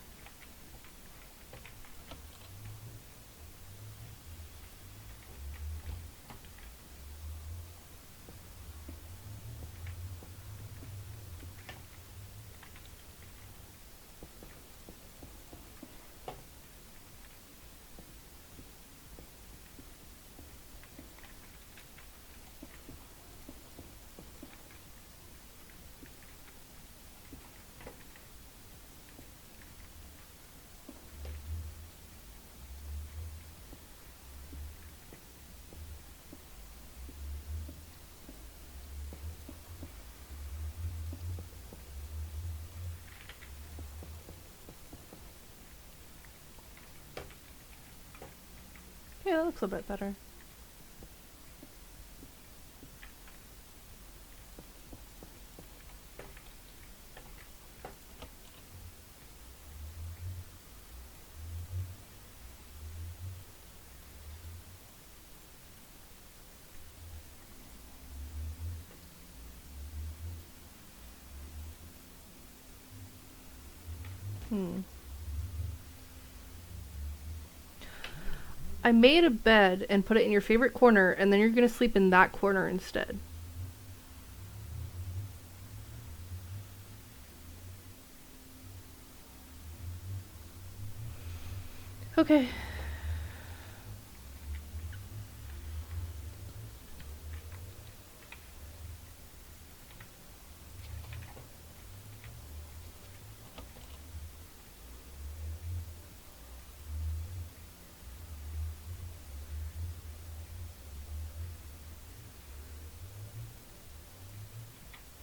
Yeah, that looks a bit better. I made a bed and put it in your favorite corner, and then you're gonna sleep in that corner instead. Okay.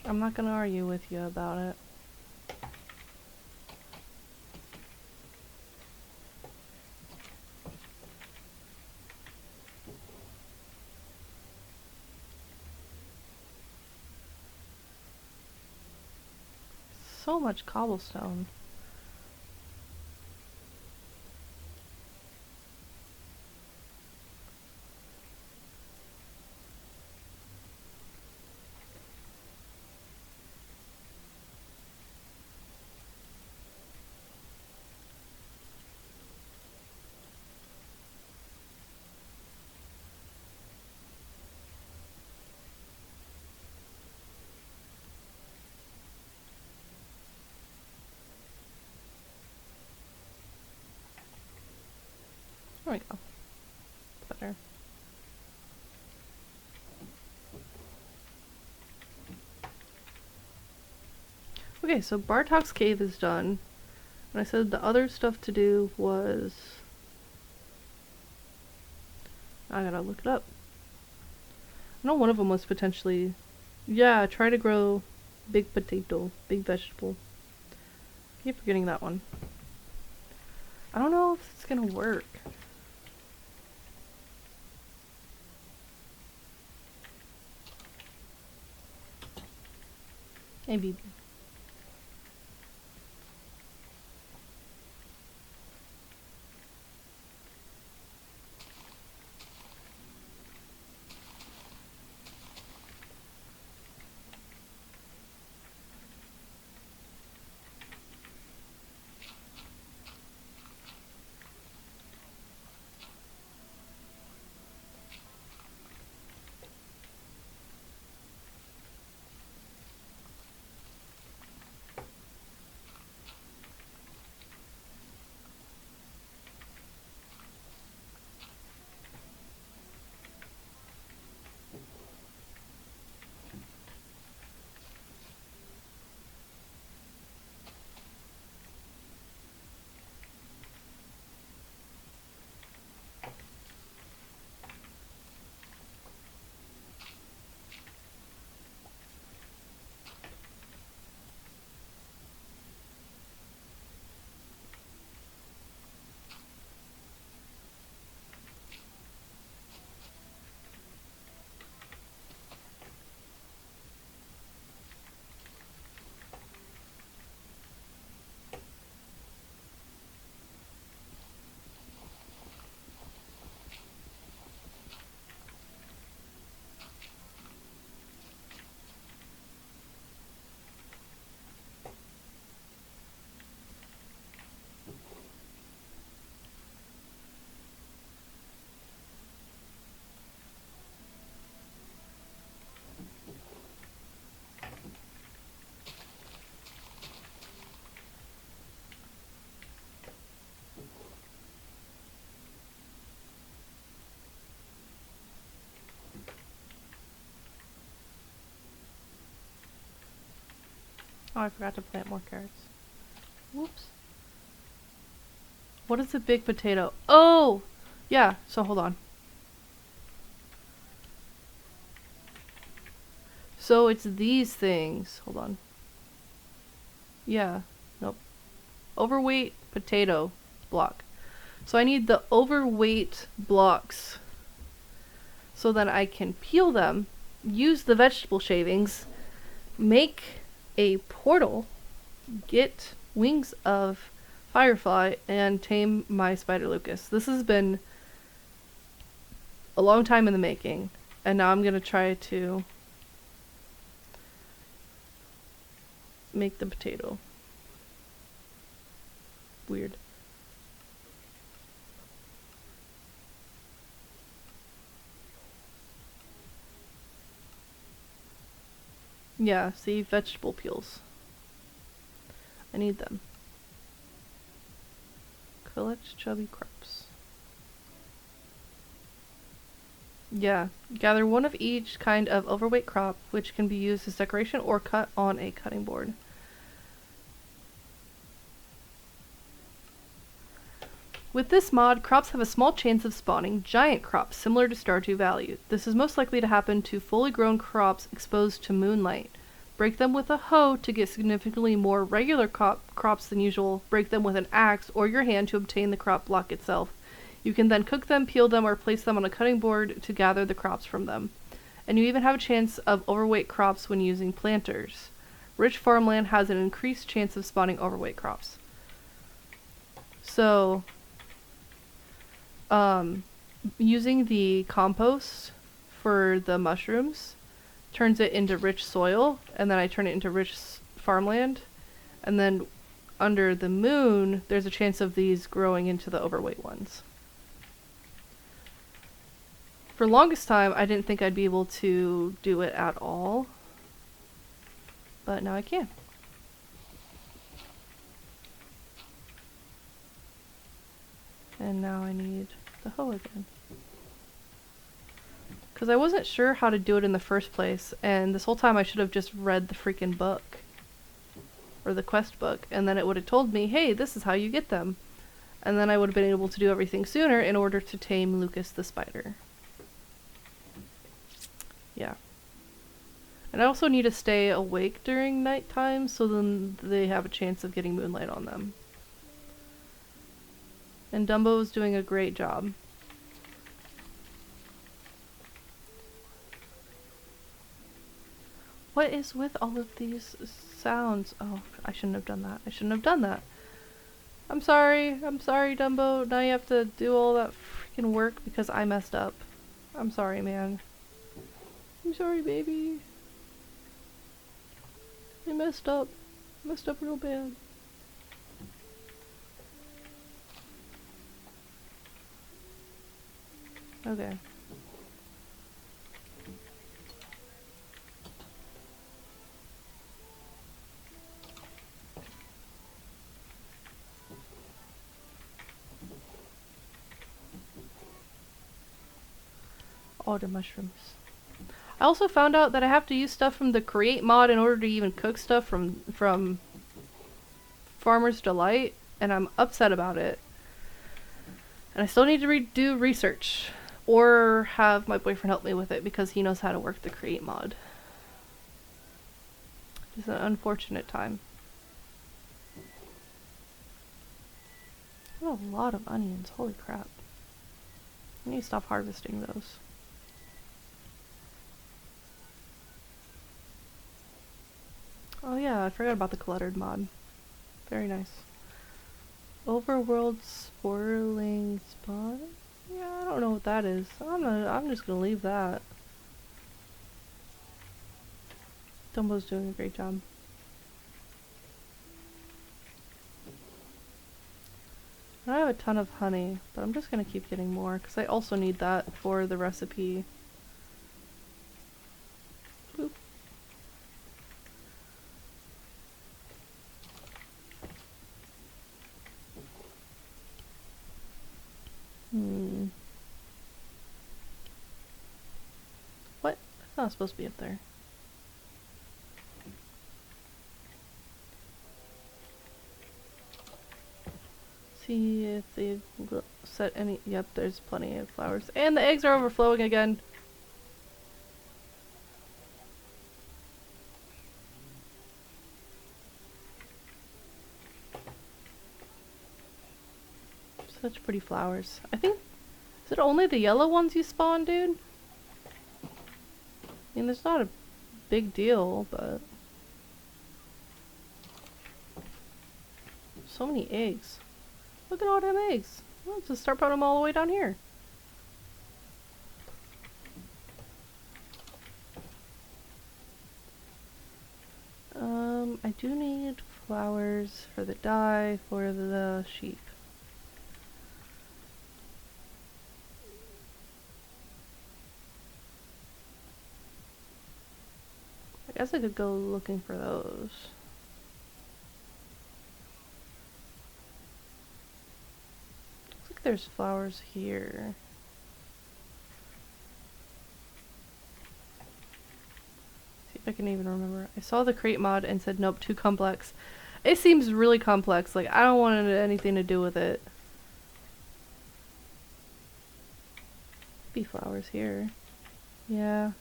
I'm not gonna argue with you about it. So much cobblestone. There we go. Better. Okay, so Bartok's cave is done. And I said the other stuff to do was... I gotta look it up. I know one of them was potentially... Yeah, try to grow big potato, big vegetable. I keep forgetting that one. I don't know if it's gonna work. Maybe. Oh, I forgot to plant more carrots. Whoops. What is a big potato? Oh! Yeah, so hold on. So it's these things. Hold on. Yeah. Nope. Overweight potato block. So I need the overweight blocks so that I can peel them, use the vegetable shavings, make a portal, get wings of firefly, and tame my spider Lucas. This has been a long time in the making, and now I'm gonna try to make the potato. Weird. Yeah, see, vegetable peels. I need them. Collect chubby crops. Yeah, gather one of each kind of overweight crop, which can be used as decoration or cut on a cutting board. With this mod, crops have a small chance of spawning giant crops similar to Stardew Valley. This is most likely to happen to fully grown crops exposed to moonlight. Break them with a hoe to get significantly more regular crops than usual. Break them with an axe or your hand to obtain the crop block itself. You can then cook them, peel them, or place them on a cutting board to gather the crops from them. And you even have a chance of overweight crops when using planters. Rich farmland has an increased chance of spawning overweight crops. So, using the compost for the mushrooms turns it into rich soil, and then I turn it into rich farmland, and then under the moon there's a chance of these growing into the overweight ones. For the longest time I didn't think I'd be able to do it at all, but now I can. And now I need the hoe again. Because I wasn't sure how to do it in the first place, and this whole time I should have just read the freaking book. Or the quest book, and then it would have told me, hey, this is how you get them. And then I would have been able to do everything sooner in order to tame Lucas the spider. Yeah. And I also need to stay awake during nighttime, so then they have a chance of getting moonlight on them. And Dumbo is doing a great job. What is with all of these sounds? Oh, I shouldn't have done that. I shouldn't have done that. I'm sorry. I'm sorry, Dumbo. Now you have to do all that freaking work because I messed up. I'm sorry, man. I'm sorry, baby. I messed up. Messed up real bad. Okay. All the mushrooms. I also found out that I have to use stuff from the Create mod in order to even cook stuff from Farmer's Delight, and I'm upset about it. And I still need to do research, or have my boyfriend help me with it because he knows how to work the Create mod. It's an unfortunate time. What a lot of onions, holy crap. I need to stop harvesting those. Oh yeah, I forgot about the cluttered mod. Very nice. Overworld swirling spot? Yeah, I don't know what that is. I'm just gonna leave that. Dumbo's doing a great job. I have a ton of honey, but I'm just gonna keep getting more because I also need that for the recipe. Boop. What? It's not supposed to be up there. See if they set any. Yep, there's plenty of flowers. And the eggs are overflowing again. Such pretty flowers. I think. Is it only the yellow ones you spawn, dude? I mean, there's not a big deal, but. So many eggs. Look at all them eggs. Let's just start putting them all the way down here. I do need flowers for the dye for the sheep. I guess I could go looking for those. Looks like there's flowers here. See if I can even remember. I saw the crate mod and said nope, too complex. It seems really complex. Like I don't want anything to do with it. Be flowers here. Yeah.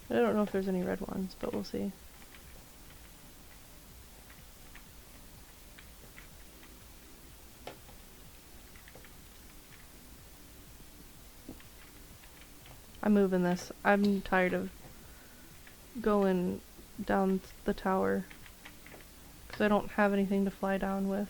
I don't know if there's any red ones, but we'll see. I'm moving this. I'm tired of going down the tower because I don't have anything to fly down with.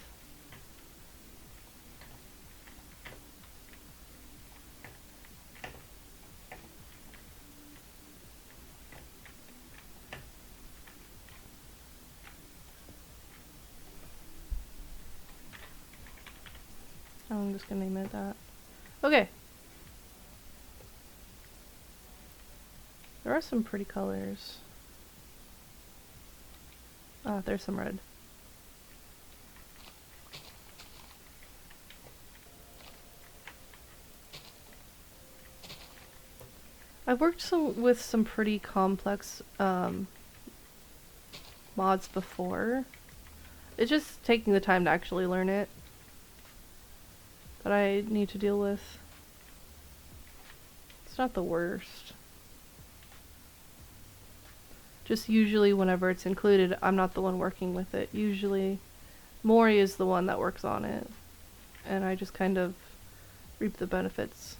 I'm just gonna name it that. Okay. There are some pretty colors. Ah, there's some red. I've worked with some pretty complex mods before. It's just taking the time to actually learn it that I need to deal with. It's not the worst. Just usually whenever it's included, I'm not the one working with it. Usually Mori is the one that works on it, and I just kind of reap the benefits.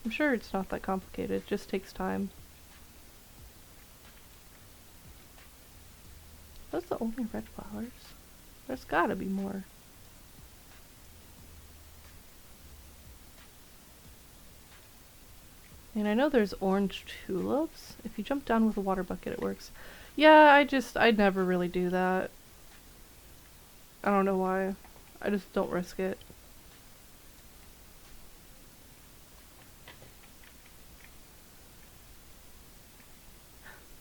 I'm sure it's not that complicated, it just takes time. Those the only red flowers? There's gotta be more. And I know there's orange tulips. If you jump down with a water bucket, it works. Yeah, I'd never really do that. I don't know why. I just don't risk it.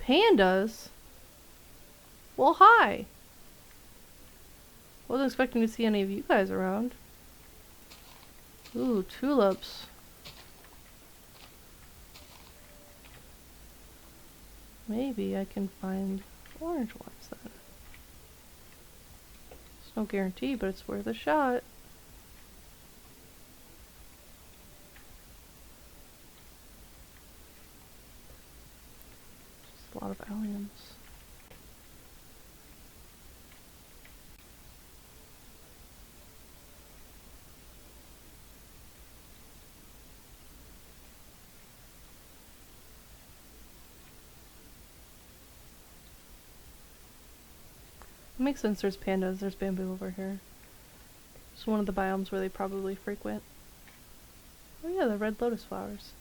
Pandas? Well, hi! Wasn't expecting to see any of you guys around. Ooh, tulips. Maybe I can find orange ones then. It's no guarantee, but it's worth a shot. Just a lot of alliums. It makes sense, there's pandas, there's bamboo over here. It's one of the biomes where they probably frequent. Oh yeah, the red lotus flowers.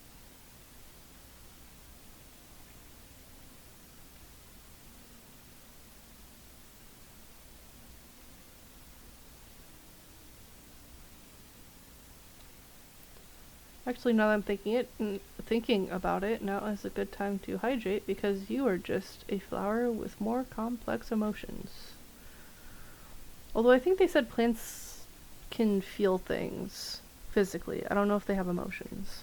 Actually, now that I'm thinking about it, now is a good time to hydrate because you are just a flower with more complex emotions. Although I think they said plants can feel things physically. I don't know if they have emotions.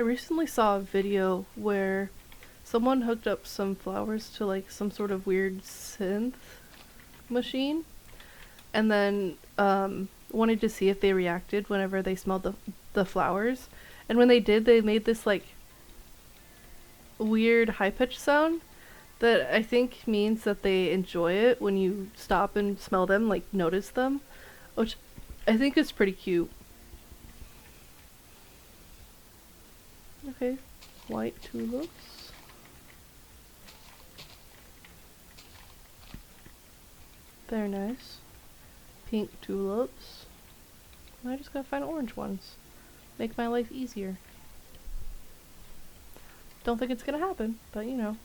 I recently saw a video where someone hooked up some flowers to like some sort of weird synth machine and then wanted to see if they reacted whenever they smelled the flowers. And when they did, they made this like weird high-pitched sound that I think means that they enjoy it when you stop and smell them, like notice them, which I think is pretty cute. Okay, white tulips. Very nice. Pink tulips. I just gotta find orange ones. Make my life easier. Don't think it's gonna happen, but you know.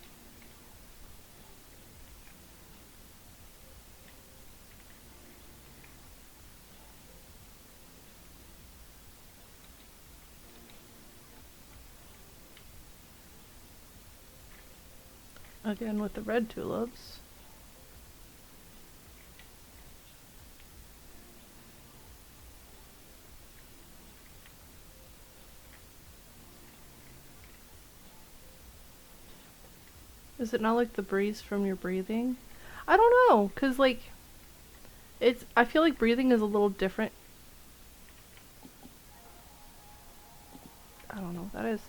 Again with the red tulips. Is it not like the breeze from your breathing? I don't know, cause like, I feel like breathing is a little different. I don't know what that is.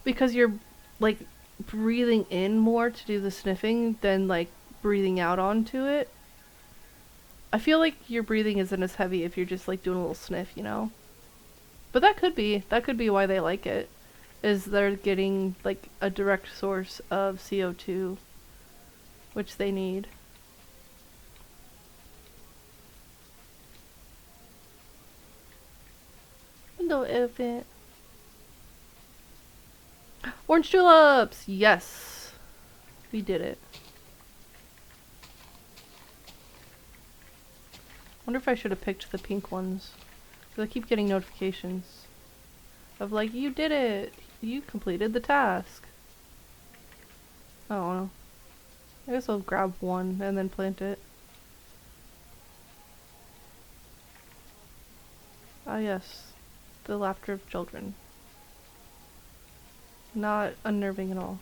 Because you're like breathing in more to do the sniffing than like breathing out onto it. I feel like your breathing isn't as heavy if you're just like doing a little sniff, you know? But that could be why they like it. Is they're getting like a direct source of CO2, which they need. Hello, elephant. Orange tulips! Yes! We did it. Wonder if I should have picked the pink ones. Because I keep getting notifications of like, you did it! You completed the task. I don't know. I guess I'll grab one and then plant it. Ah yes. The laughter of children. Not unnerving at all.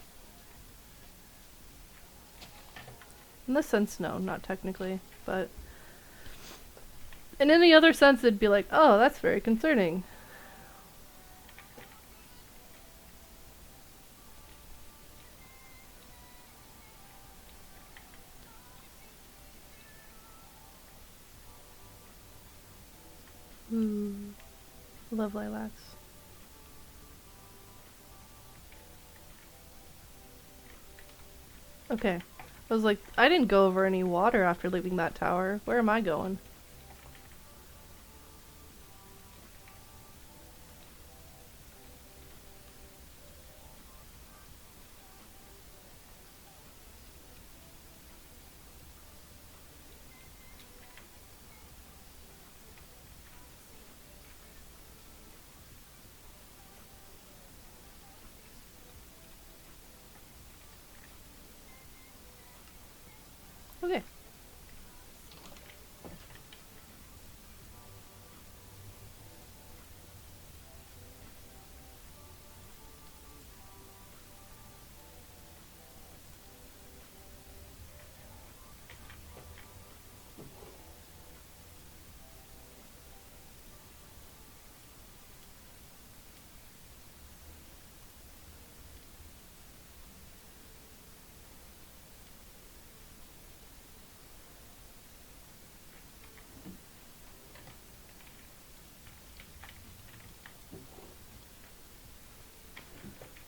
In this sense, no, not technically, but in any other sense it'd be like, oh, that's very concerning. Ooh, love lilacs. Okay, I was like, I didn't go over any water after leaving that tower. Where am I going? Okay.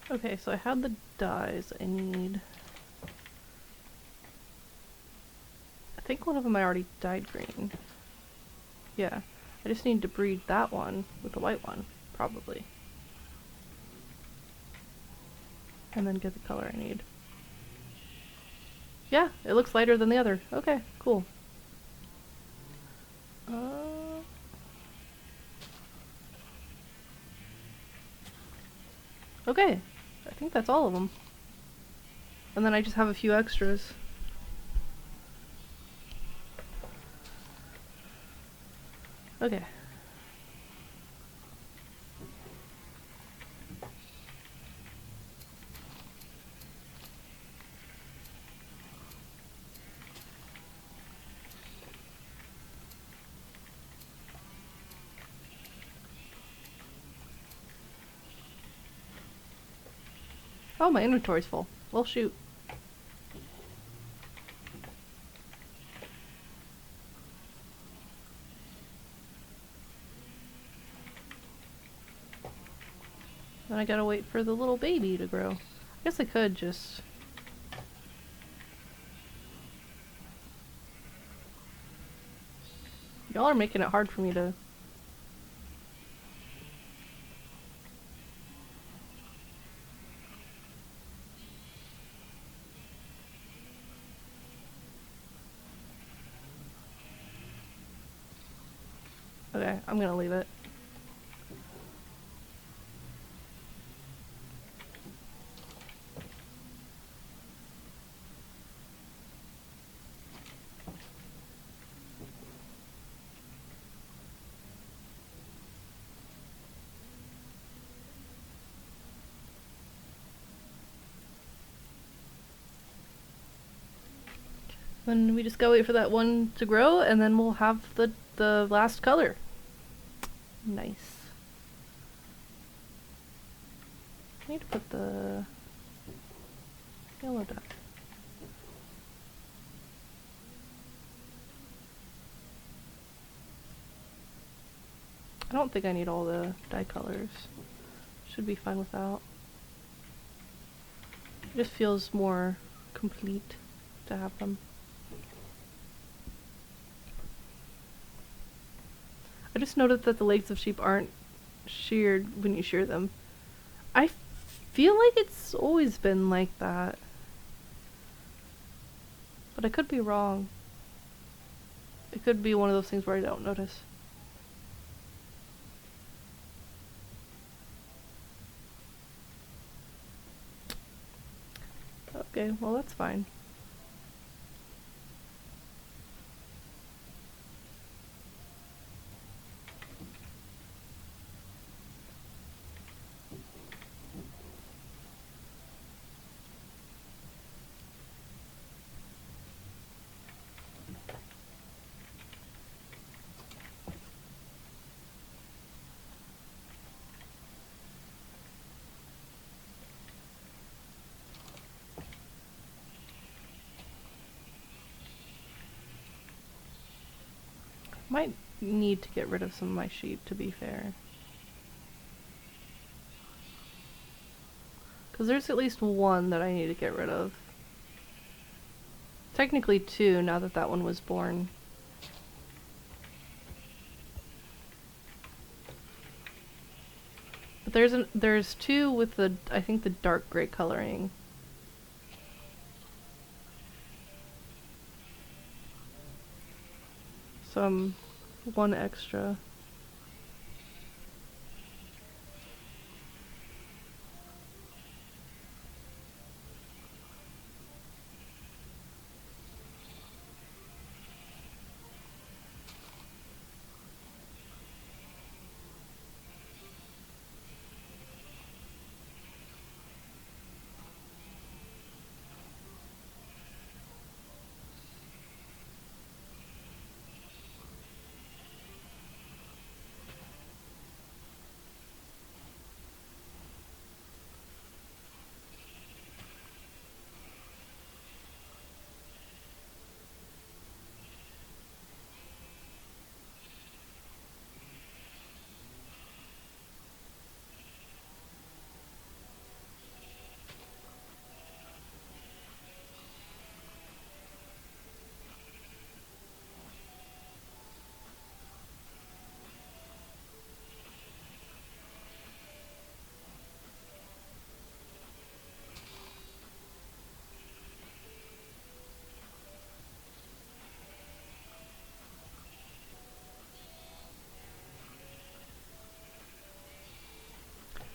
Okay, so I had the dyes I need. I think one of them I already dyed green. Yeah, I just need to breed that one with the white one, probably. And then get the color I need. Yeah, it looks lighter than the other. Okay, cool. Okay, I think that's all of them. And then I just have a few extras. Okay. Oh, my inventory's full. Well, shoot. Then I gotta wait for the little baby to grow. I guess I could just... Y'all are making it hard for me to... Okay, I'm gonna leave it. Then we just gotta wait for that one to grow, and then we'll have the last color. Nice. I need to put the yellow dye. I don't think I need all the dye colors. Should be fine without. It just feels more complete to have them. I just noticed that the legs of sheep aren't sheared when you shear them. I feel like it's always been like that. But I could be wrong. It could be one of those things where I don't notice. Okay, well that's fine. Might need to get rid of some of my sheep, to be fair. Because there's at least one that I need to get rid of. Technically two, now that that one was born. But there's two with the, I think, the dark gray coloring. So I'm one extra.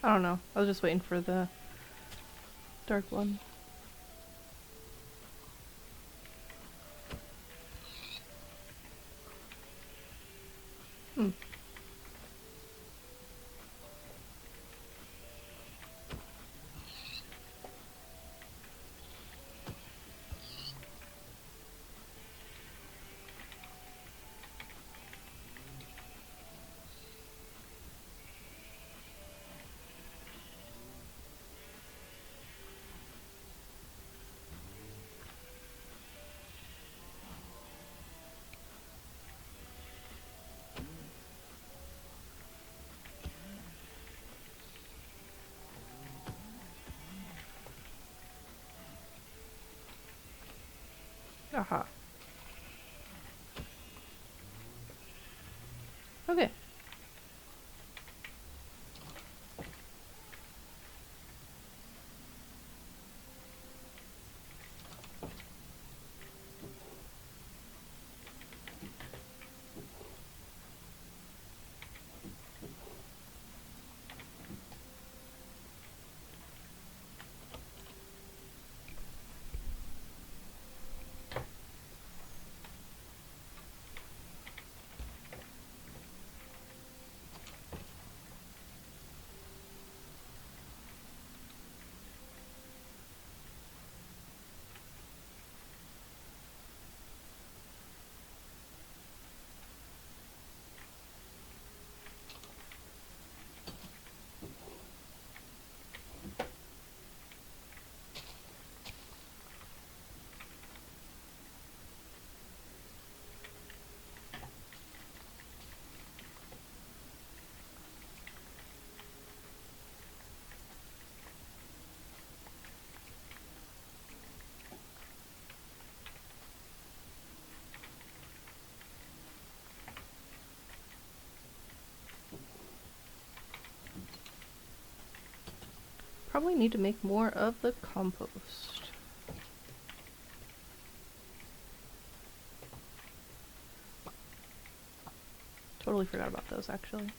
I don't know. I was just waiting for the dark one. Hmm. Aha. Okay. Probably need to make more of the compost. Totally forgot about those, actually.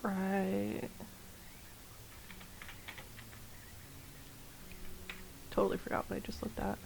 Right. Totally forgot what I just looked at.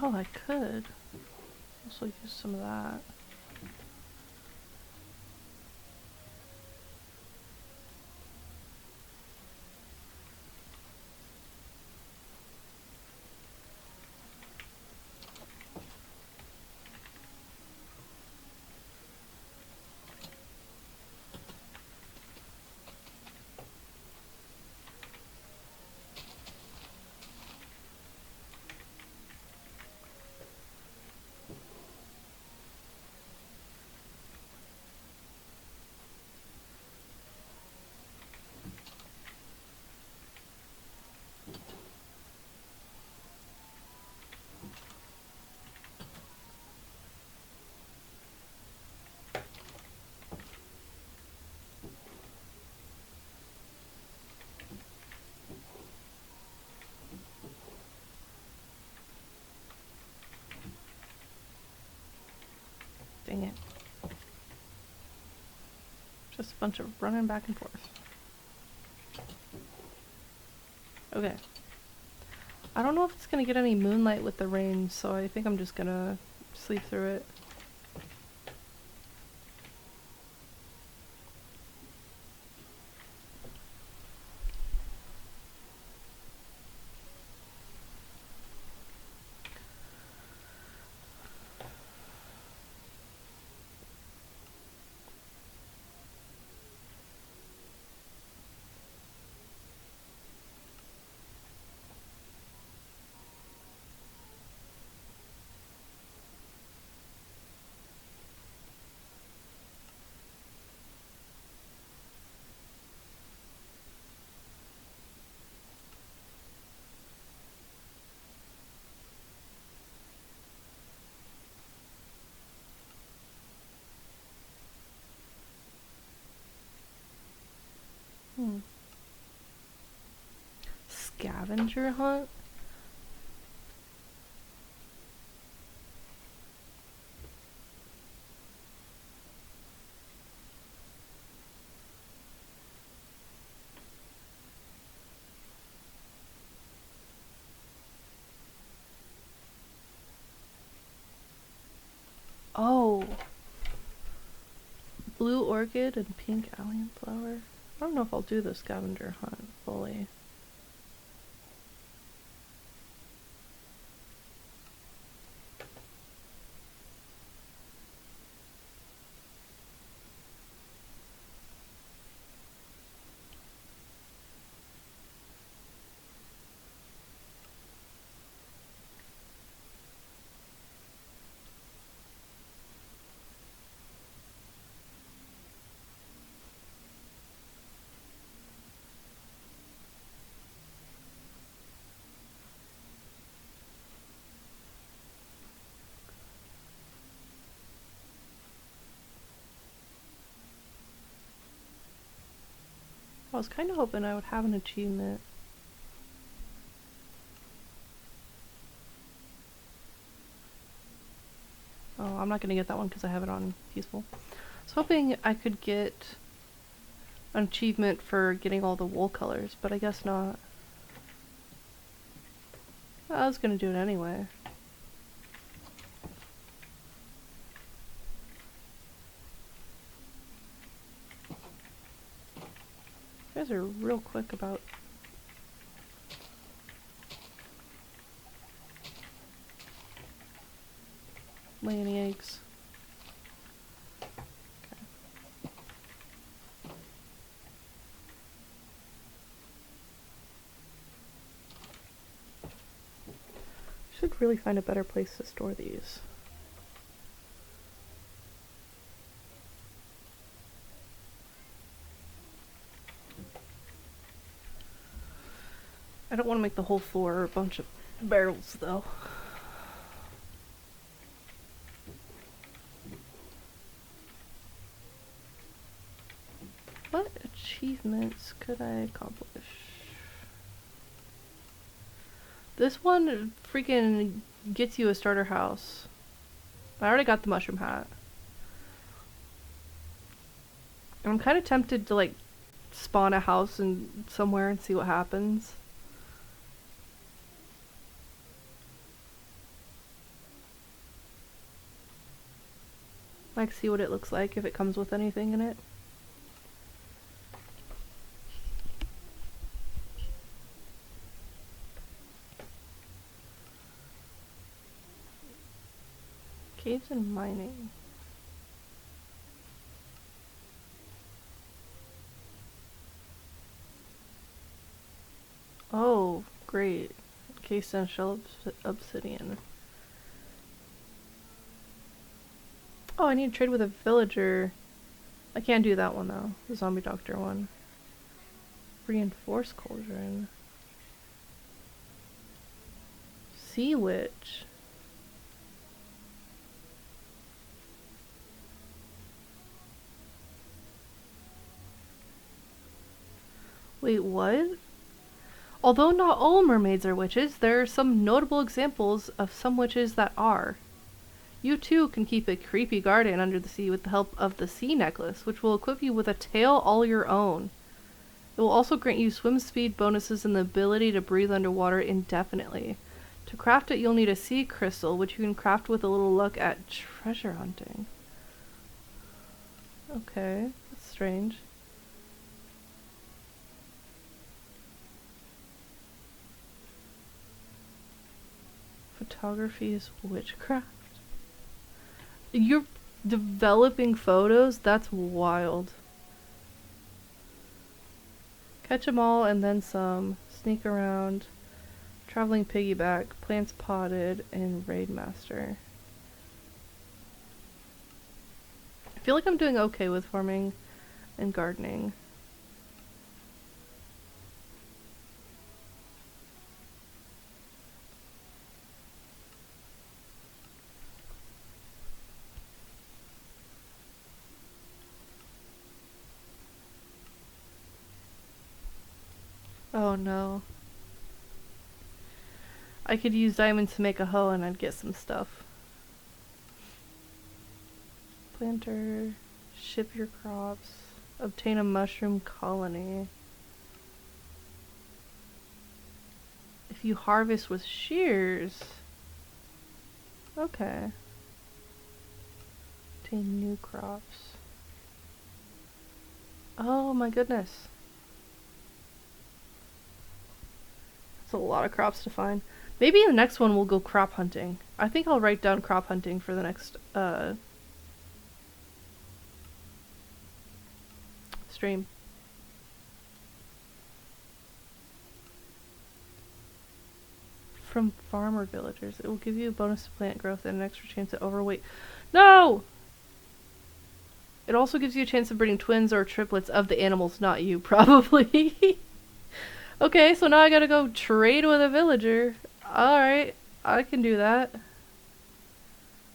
Oh, I could also use some of that. Dang it. Just a bunch of running back and forth. Okay. I don't know if it's gonna get any moonlight with the rain, so I think I'm just gonna sleep through it. Scavenger hunt? Oh. Blue orchid and pink allium flower. I don't know if I'll do the scavenger hunt fully. I was kind of hoping I would have an achievement. Oh, I'm not gonna get that one because I have it on peaceful. I was hoping I could get an achievement for getting all the wool colors, but I guess not. I was gonna do it anyway. You guys are real quick about laying any eggs. Okay. Should really find a better place to store these. I don't want to make the whole floor a bunch of barrels, though. What achievements could I accomplish? This one freaking gets you a starter house. I already got the mushroom hat. And I'm kind of tempted to, like, spawn a house in somewhere and see what happens. Like, see what it looks like if it comes with anything in it. Caves and mining. Oh, great. Case and shell obsidian. Oh, I need to trade with a villager. I can't do that one though. The zombie doctor one. Reinforced cauldron. Sea witch. Wait, what? Although not all mermaids are witches, there are some notable examples of some witches that are. You too can keep a creepy garden under the sea with the help of the sea necklace, which will equip you with a tail all your own. It will also grant you swim speed bonuses and the ability to breathe underwater indefinitely. To craft it, you'll need a sea crystal, which you can craft with a little luck at treasure hunting. Okay, that's strange. Photography is witchcraft. You're developing photos? That's wild. Catch 'em all and then some. Sneak around. Traveling piggyback. Plants potted. And raid master. I feel like I'm doing okay with farming and gardening. Oh no. I could use diamonds to make a hoe and I'd get some stuff. Planter. Ship your crops. Obtain a mushroom colony. If you harvest with shears. Okay. Obtain new crops. Oh my goodness. That's a lot of crops to find. Maybe in the next one we'll go crop hunting. I think I'll write down crop hunting for the next stream. From farmer villagers. It will give you a bonus to plant growth and an extra chance at overweight. No! It also gives you a chance of breeding twins or triplets of the animals, not you, probably. Okay, so now I gotta go trade with a villager. Alright, I can do that.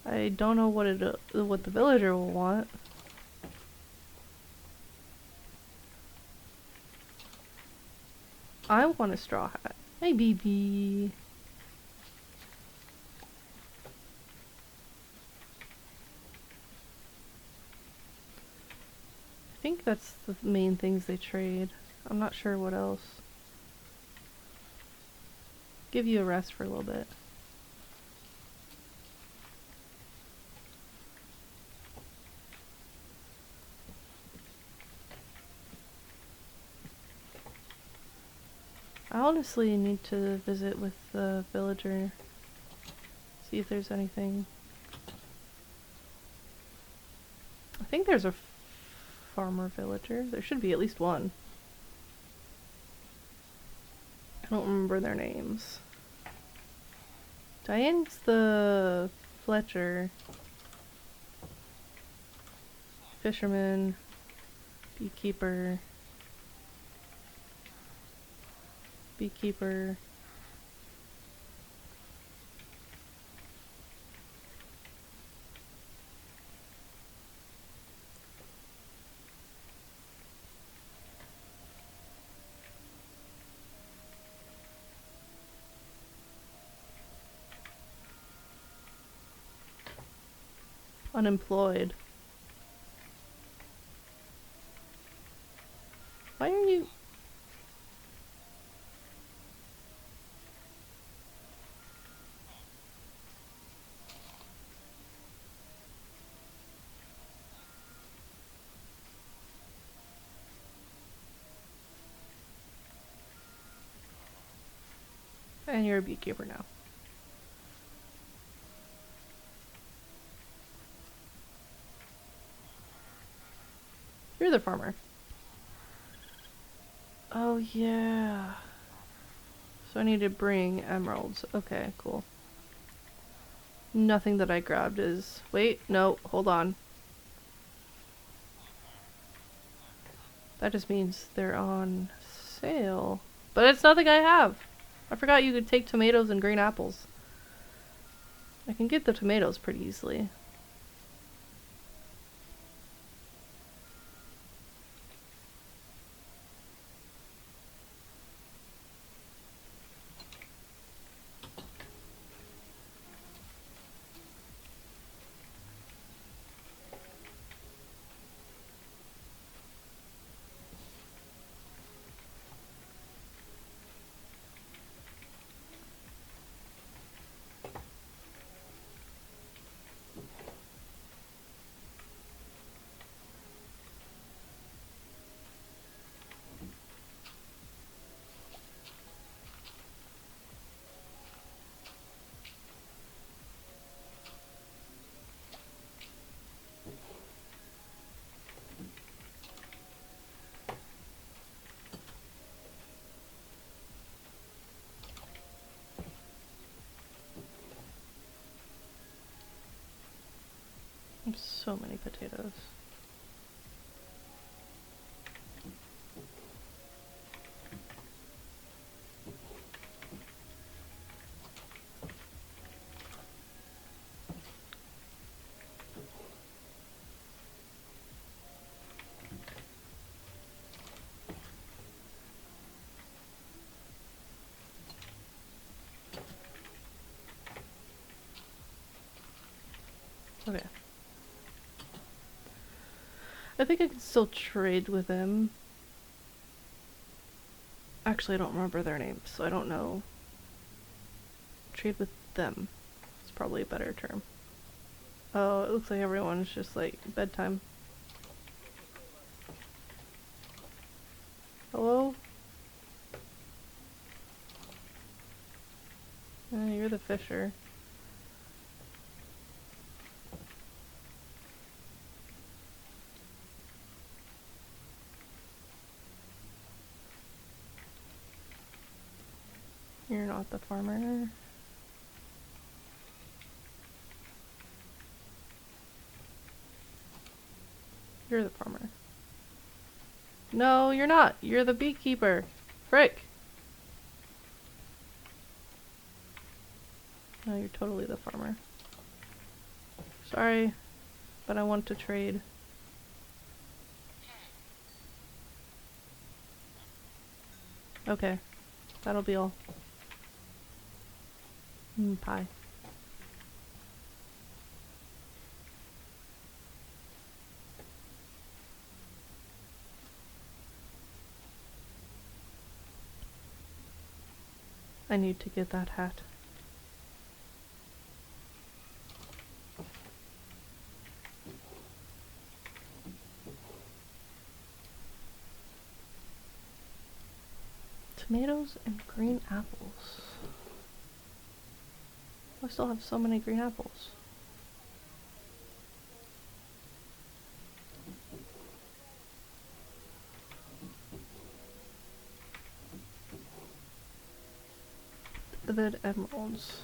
I don't know what the villager will want. I want a straw hat. Hey, BB. I think that's the main things they trade. I'm not sure what else. Give you a rest for a little bit. I honestly need to visit with the villager. See if there's anything. I think there's a farmer villager. There should be at least one. I don't remember their names. Diane's the Fletcher. Fisherman. Beekeeper. Beekeeper. Unemployed. Why are you... And you're a beekeeper now. You're the farmer. Oh yeah. So I need to bring emeralds. Okay, cool. Nothing that I grabbed is... Wait, no, hold on. That just means they're on sale. But it's nothing I have. I forgot you could take tomatoes and green apples. I can get the tomatoes pretty easily. So many potatoes. Okay. I think I can still trade with him. Actually, I don't remember their names, so I don't know. Trade with them. It's probably a better term. Oh, it looks like everyone's just like bedtime. Hello? You're the fisher. You're not the farmer. You're the farmer. No, you're not. You're the beekeeper. Frick. No, you're totally the farmer. Sorry, but I want to trade. Okay, that'll be all. Pie. I need to get that hat. Tomatoes and green apples. I still have so many green apples. Vivid emeralds.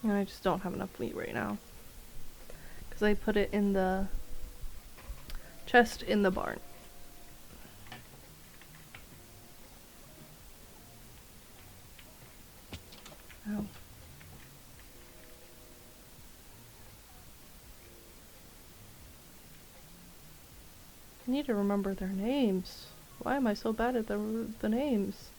And I just don't have enough wheat right now. Because I put it in the chest in the barn. Ow. I need to remember their names. Why am I so bad at the names?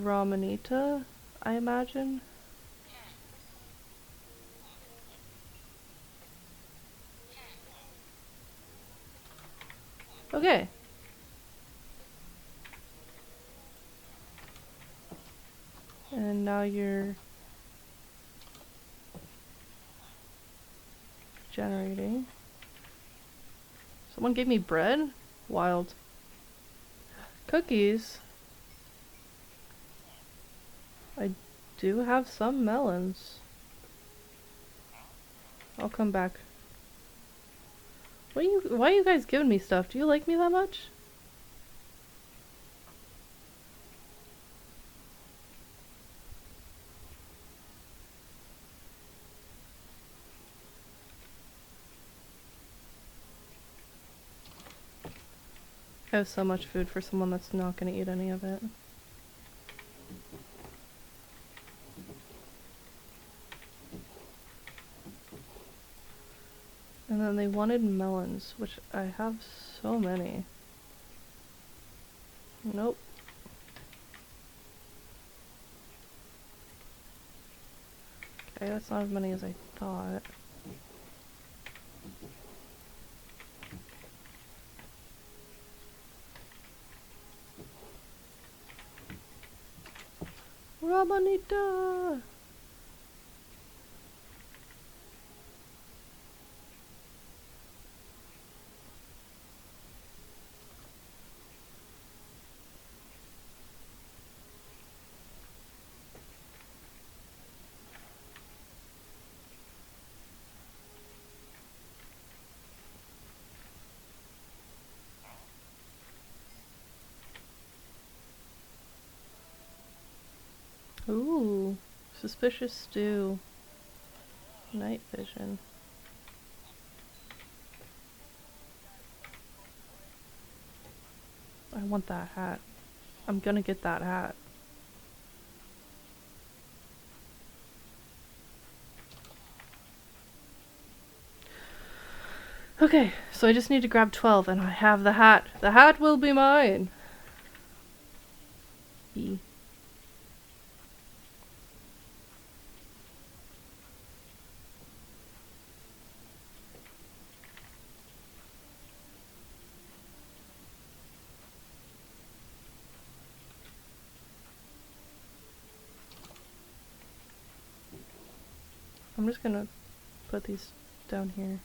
Ramanita, I imagine. Okay. And now you're generating. Someone gave me bread? Wild. Cookies? I do have some melons. I'll come back. Why are you guys giving me stuff? Do you like me that much? I have so much food for someone that's not gonna eat any of it. And then they wanted melons, which I have so many. Nope. Okay, that's not as many as I thought. Ramanita! Ooh, suspicious stew. Night vision. I want that hat. I'm gonna get that hat. Okay, so I just need to grab 12 and I have the hat. The hat will be mine. E. I'm just gonna put these down here.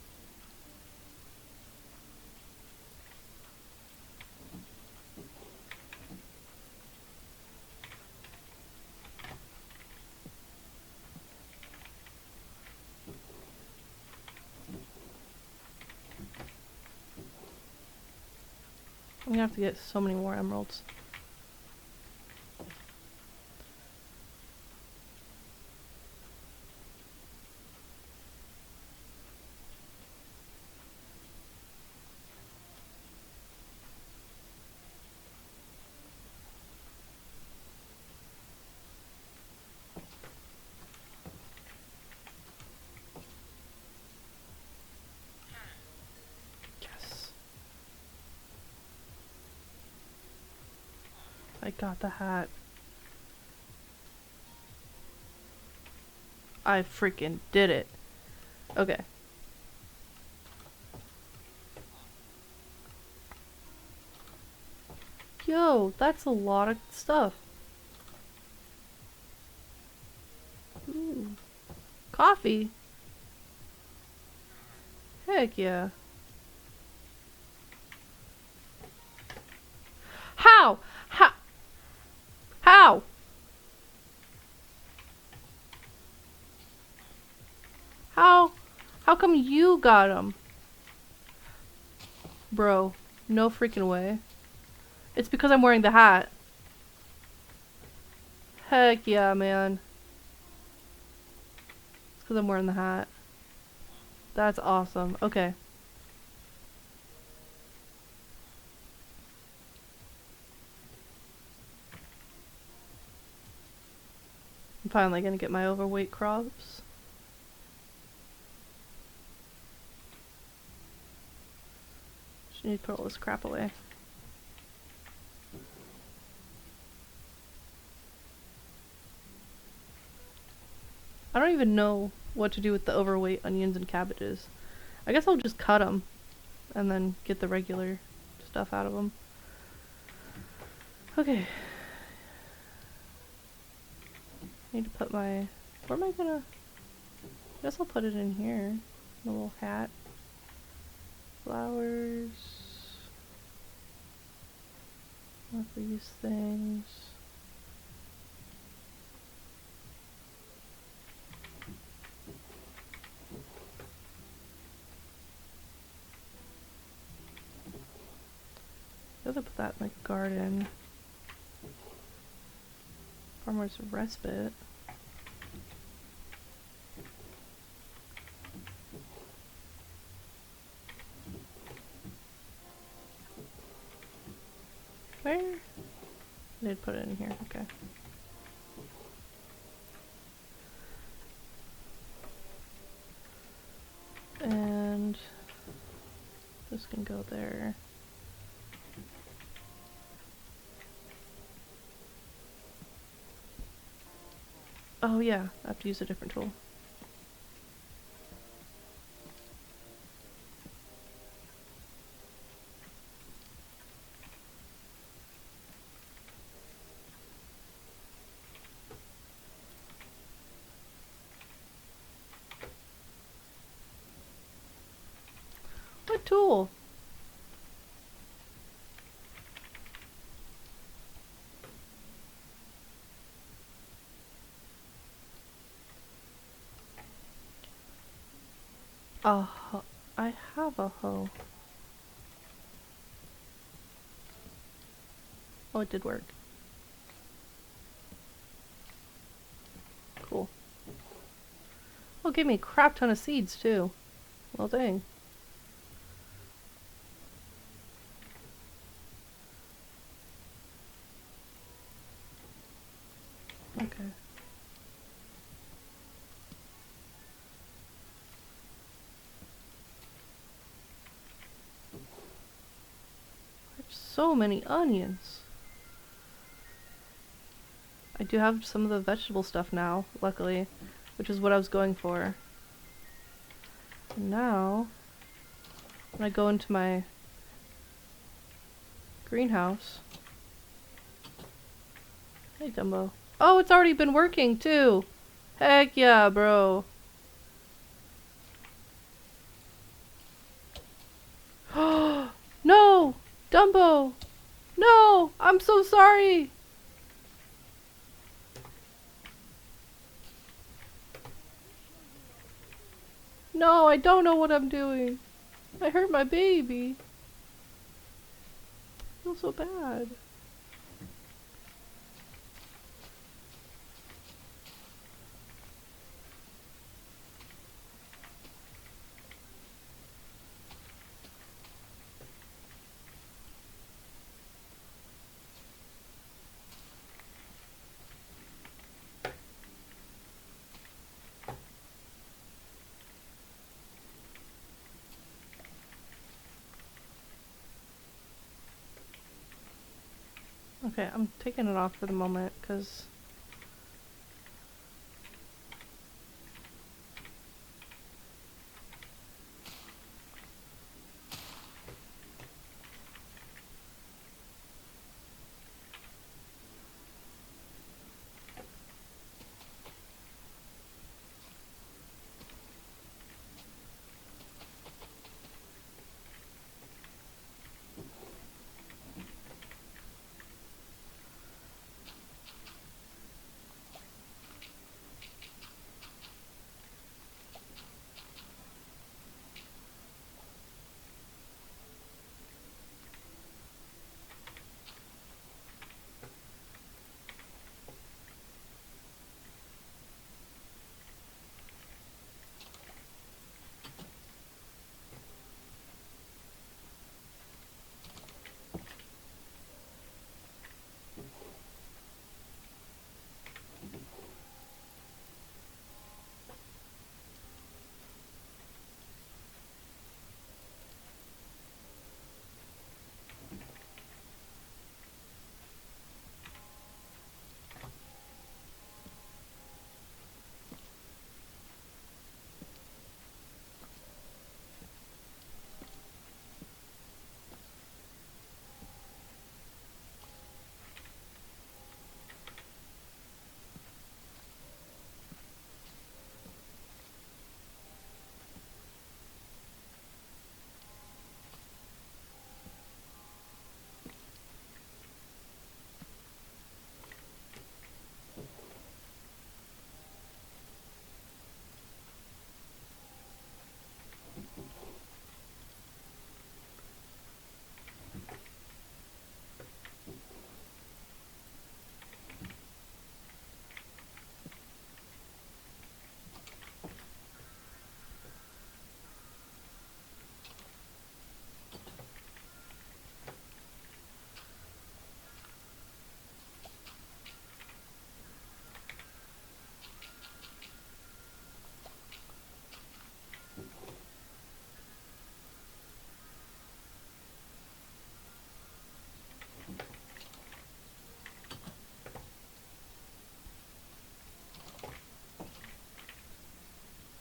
I'm gonna have to get so many more emeralds. Yes. I got the hat. I freaking did it. Okay. Yo, that's a lot of stuff. Ooh. Coffee? Heck yeah. How? How? How? How? How come you got him? Bro, no freaking way. It's because I'm wearing the hat. Heck yeah, man. It's because I'm wearing the hat. That's awesome. Okay. I'm finally gonna get my overweight crops. Just need to put all this crap away. I don't even know what to do with the overweight onions and cabbages. I guess I'll just cut them and then get the regular stuff out of them. Okay. I need to put my... Where am I gonna... I guess I'll put it in here. The little hat. Flowers. Not these things. I gotta put that in the garden. Farmer's respite. Where? I did put it in here, okay. And this can go there. Oh yeah, I have to use a different tool. What tool? A hoe. I have a hoe. Oh, it did work. Oh, gave me a crap ton of seeds too. Well, dang. Okay. There's so many onions. I do have some of the vegetable stuff now, luckily, which is what I was going for. And now, when I go into my greenhouse... Hey, Dumbo. Oh, it's already been working, too! Heck yeah, bro. No! Dumbo! No! I'm so sorry! No, I don't know what I'm doing. I hurt my baby. I feel so bad. Okay, I'm taking it off for the moment, because...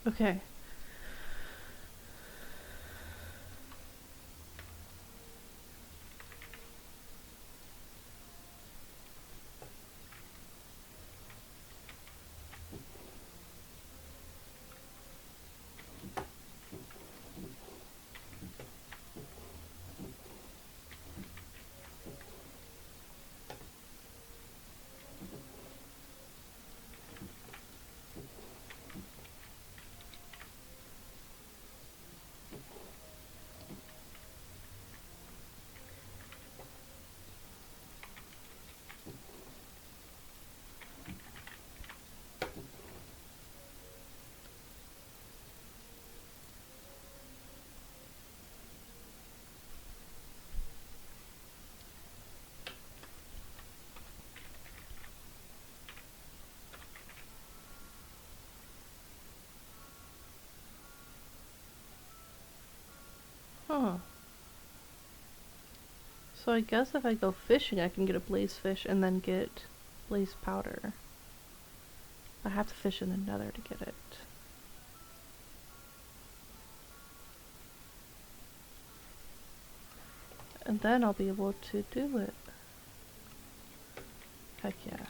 Okay. So I guess if I go fishing, I can get a blaze fish and then get blaze powder. I have to fish in the nether to get it. And then I'll be able to do it. Heck yeah.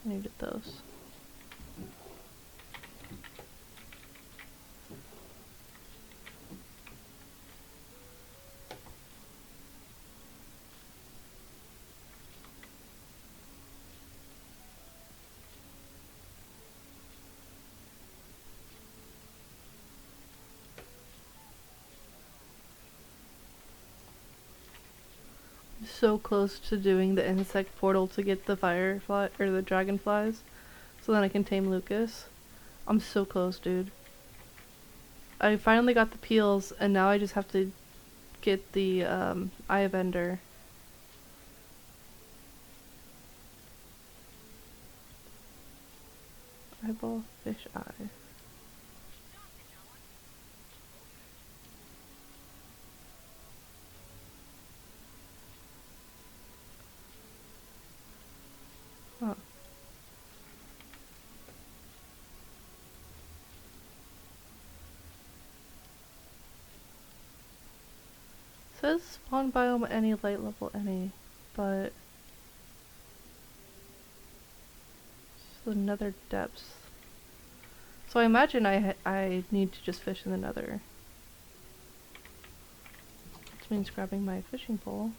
I needed those. So close to doing the insect portal to get the firefly or the dragonflies so then I can tame Lucas. I'm so close, dude. I finally got the peels and now I just have to get the Eye of Ender. Eyeball fish eye. Oh. Says spawn biome any, light level any, but it's the nether depths. So I imagine I need to just fish in the nether. Which means grabbing my fishing pole.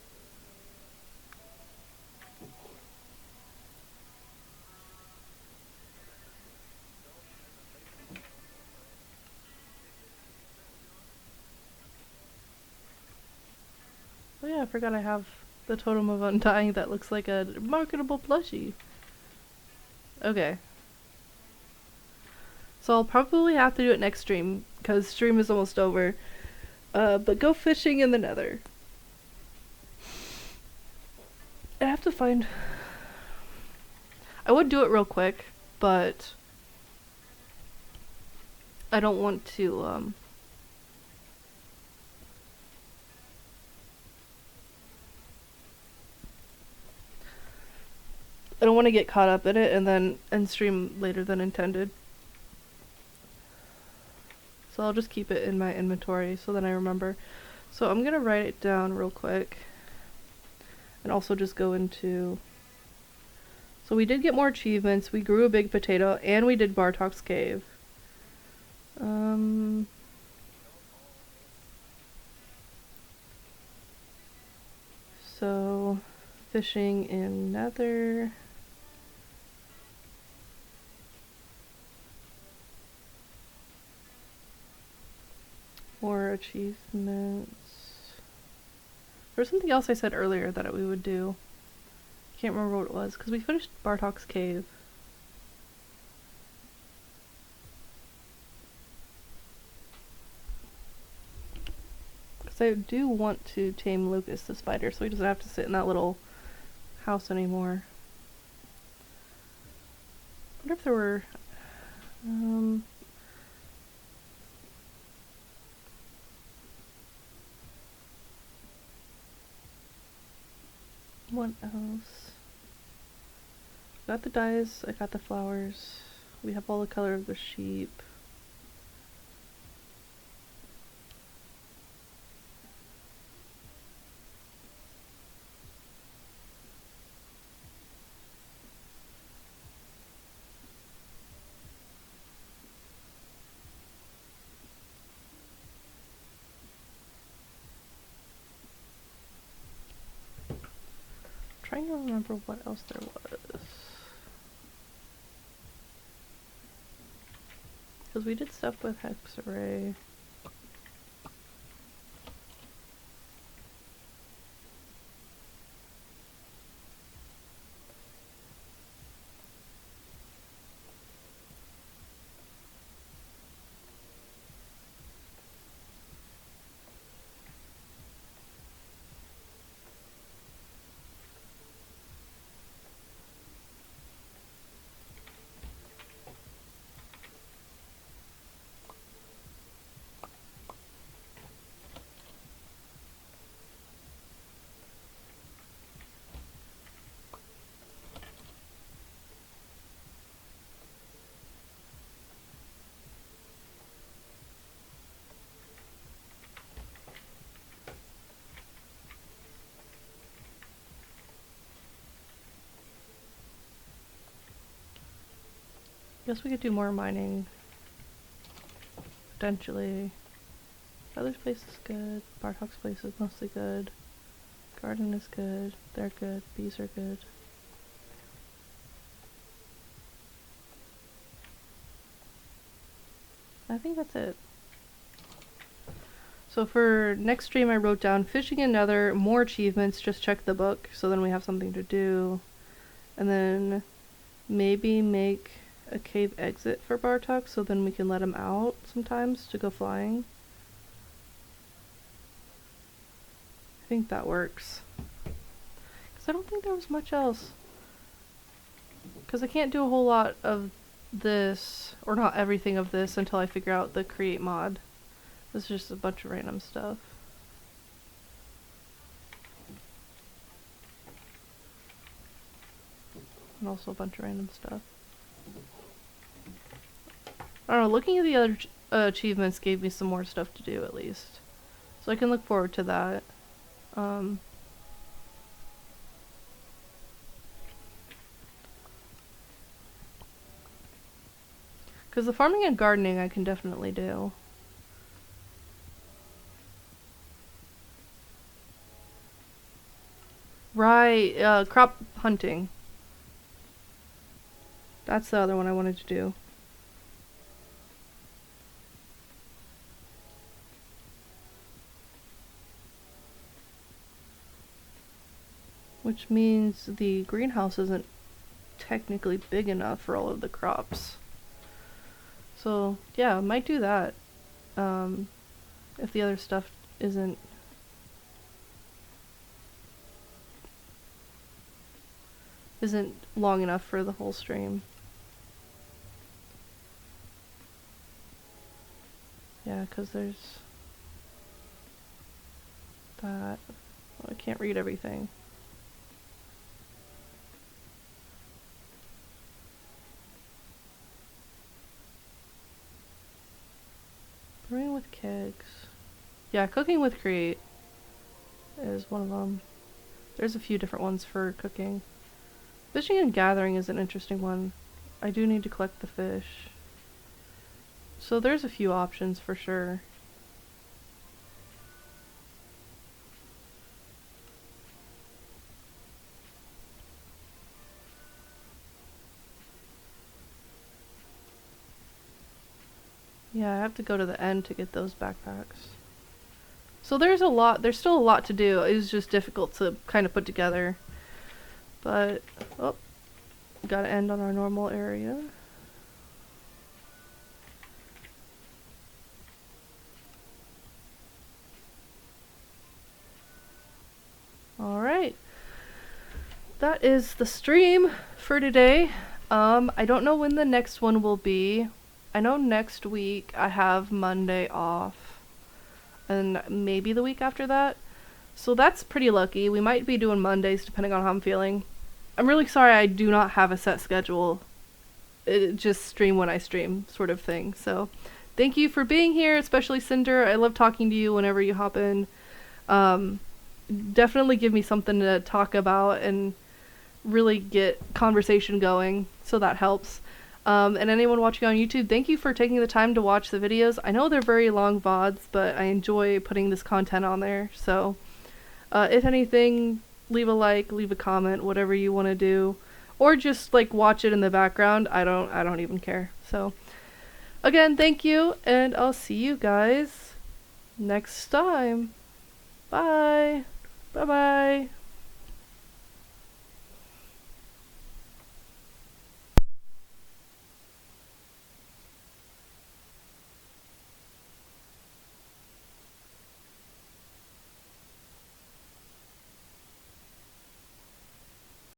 Oh yeah, I forgot I have the Totem of Undying that looks like a marketable plushie. Okay. So I'll probably have to do it next stream, because stream is almost over. But go fishing in the nether. I have to find... I would do it real quick, but... I don't want to, I don't want to get caught up in it and then end stream later than intended. So I'll just keep it in my inventory so then I remember. So I'm gonna write it down real quick. And also just go into... So we did get more achievements, we grew a big potato, and we did Bartok's cave. So fishing in nether. More achievements. There was something else I said earlier that we would do. Can't remember what it was, because we finished Bartok's cave. Because I do want to tame Lucas the spider, so he doesn't have to sit in that little house anymore. I wonder if there were... what else? Got the dyes, I got the flowers. We have all the color of the sheep. Trying to remember what else there was. Because we did stuff with Hex Array. Guess we could do more mining. Potentially. Other place is good. Bartok's place is mostly good. Garden is good. They're good. Bees are good. I think that's it. So for next stream I wrote down fishing and nether, more achievements, just check the book, so then we have something to do. And then maybe make a cave exit for Bartok, so then we can let him out sometimes to go flying. I think that works. Because I don't think there was much else. Because I can't do a whole lot of this, or not everything of this, until I figure out the create mod. This is just a bunch of random stuff. And also a bunch of random stuff. I don't know, looking at the other achievements gave me some more stuff to do at least. So I can look forward to that. Because the farming and gardening I can definitely do. Right, crop hunting. That's the other one I wanted to do. Which means the greenhouse isn't technically big enough for all of the crops. So, yeah, I might do that. If the other stuff isn't long enough for the whole stream. Yeah, because there's that. Well, I can't read everything. Brewing with kegs. Yeah, cooking with create is one of them. There's a few different ones for cooking. Fishing and gathering is an interesting one. I do need to collect the fish. So there's a few options for sure. Yeah, I have to go to the end to get those backpacks. So there's still a lot to do. It was just difficult to kind of put together. But, oh, gotta end on our normal area. Alright. That is the stream for today. I don't know when the next one will be. I know next week I have Monday off. And maybe the week after that. So that's pretty lucky. We might be doing Mondays depending on how I'm feeling. I'm really sorry I do not have a set schedule. It just stream when I stream sort of thing. So thank you for being here, especially Cinder. I love talking to you whenever you hop in. Definitely give me something to talk about and really get conversation going. So that helps. And anyone watching on YouTube, thank you for taking the time to watch the videos. I know they're very long VODs, but I enjoy putting this content on there. So if anything, leave a like, leave a comment, whatever you want to do, or just like watch it in the background. I don't even care. So again, thank you, and I'll see you guys next time. Bye. Bye bye.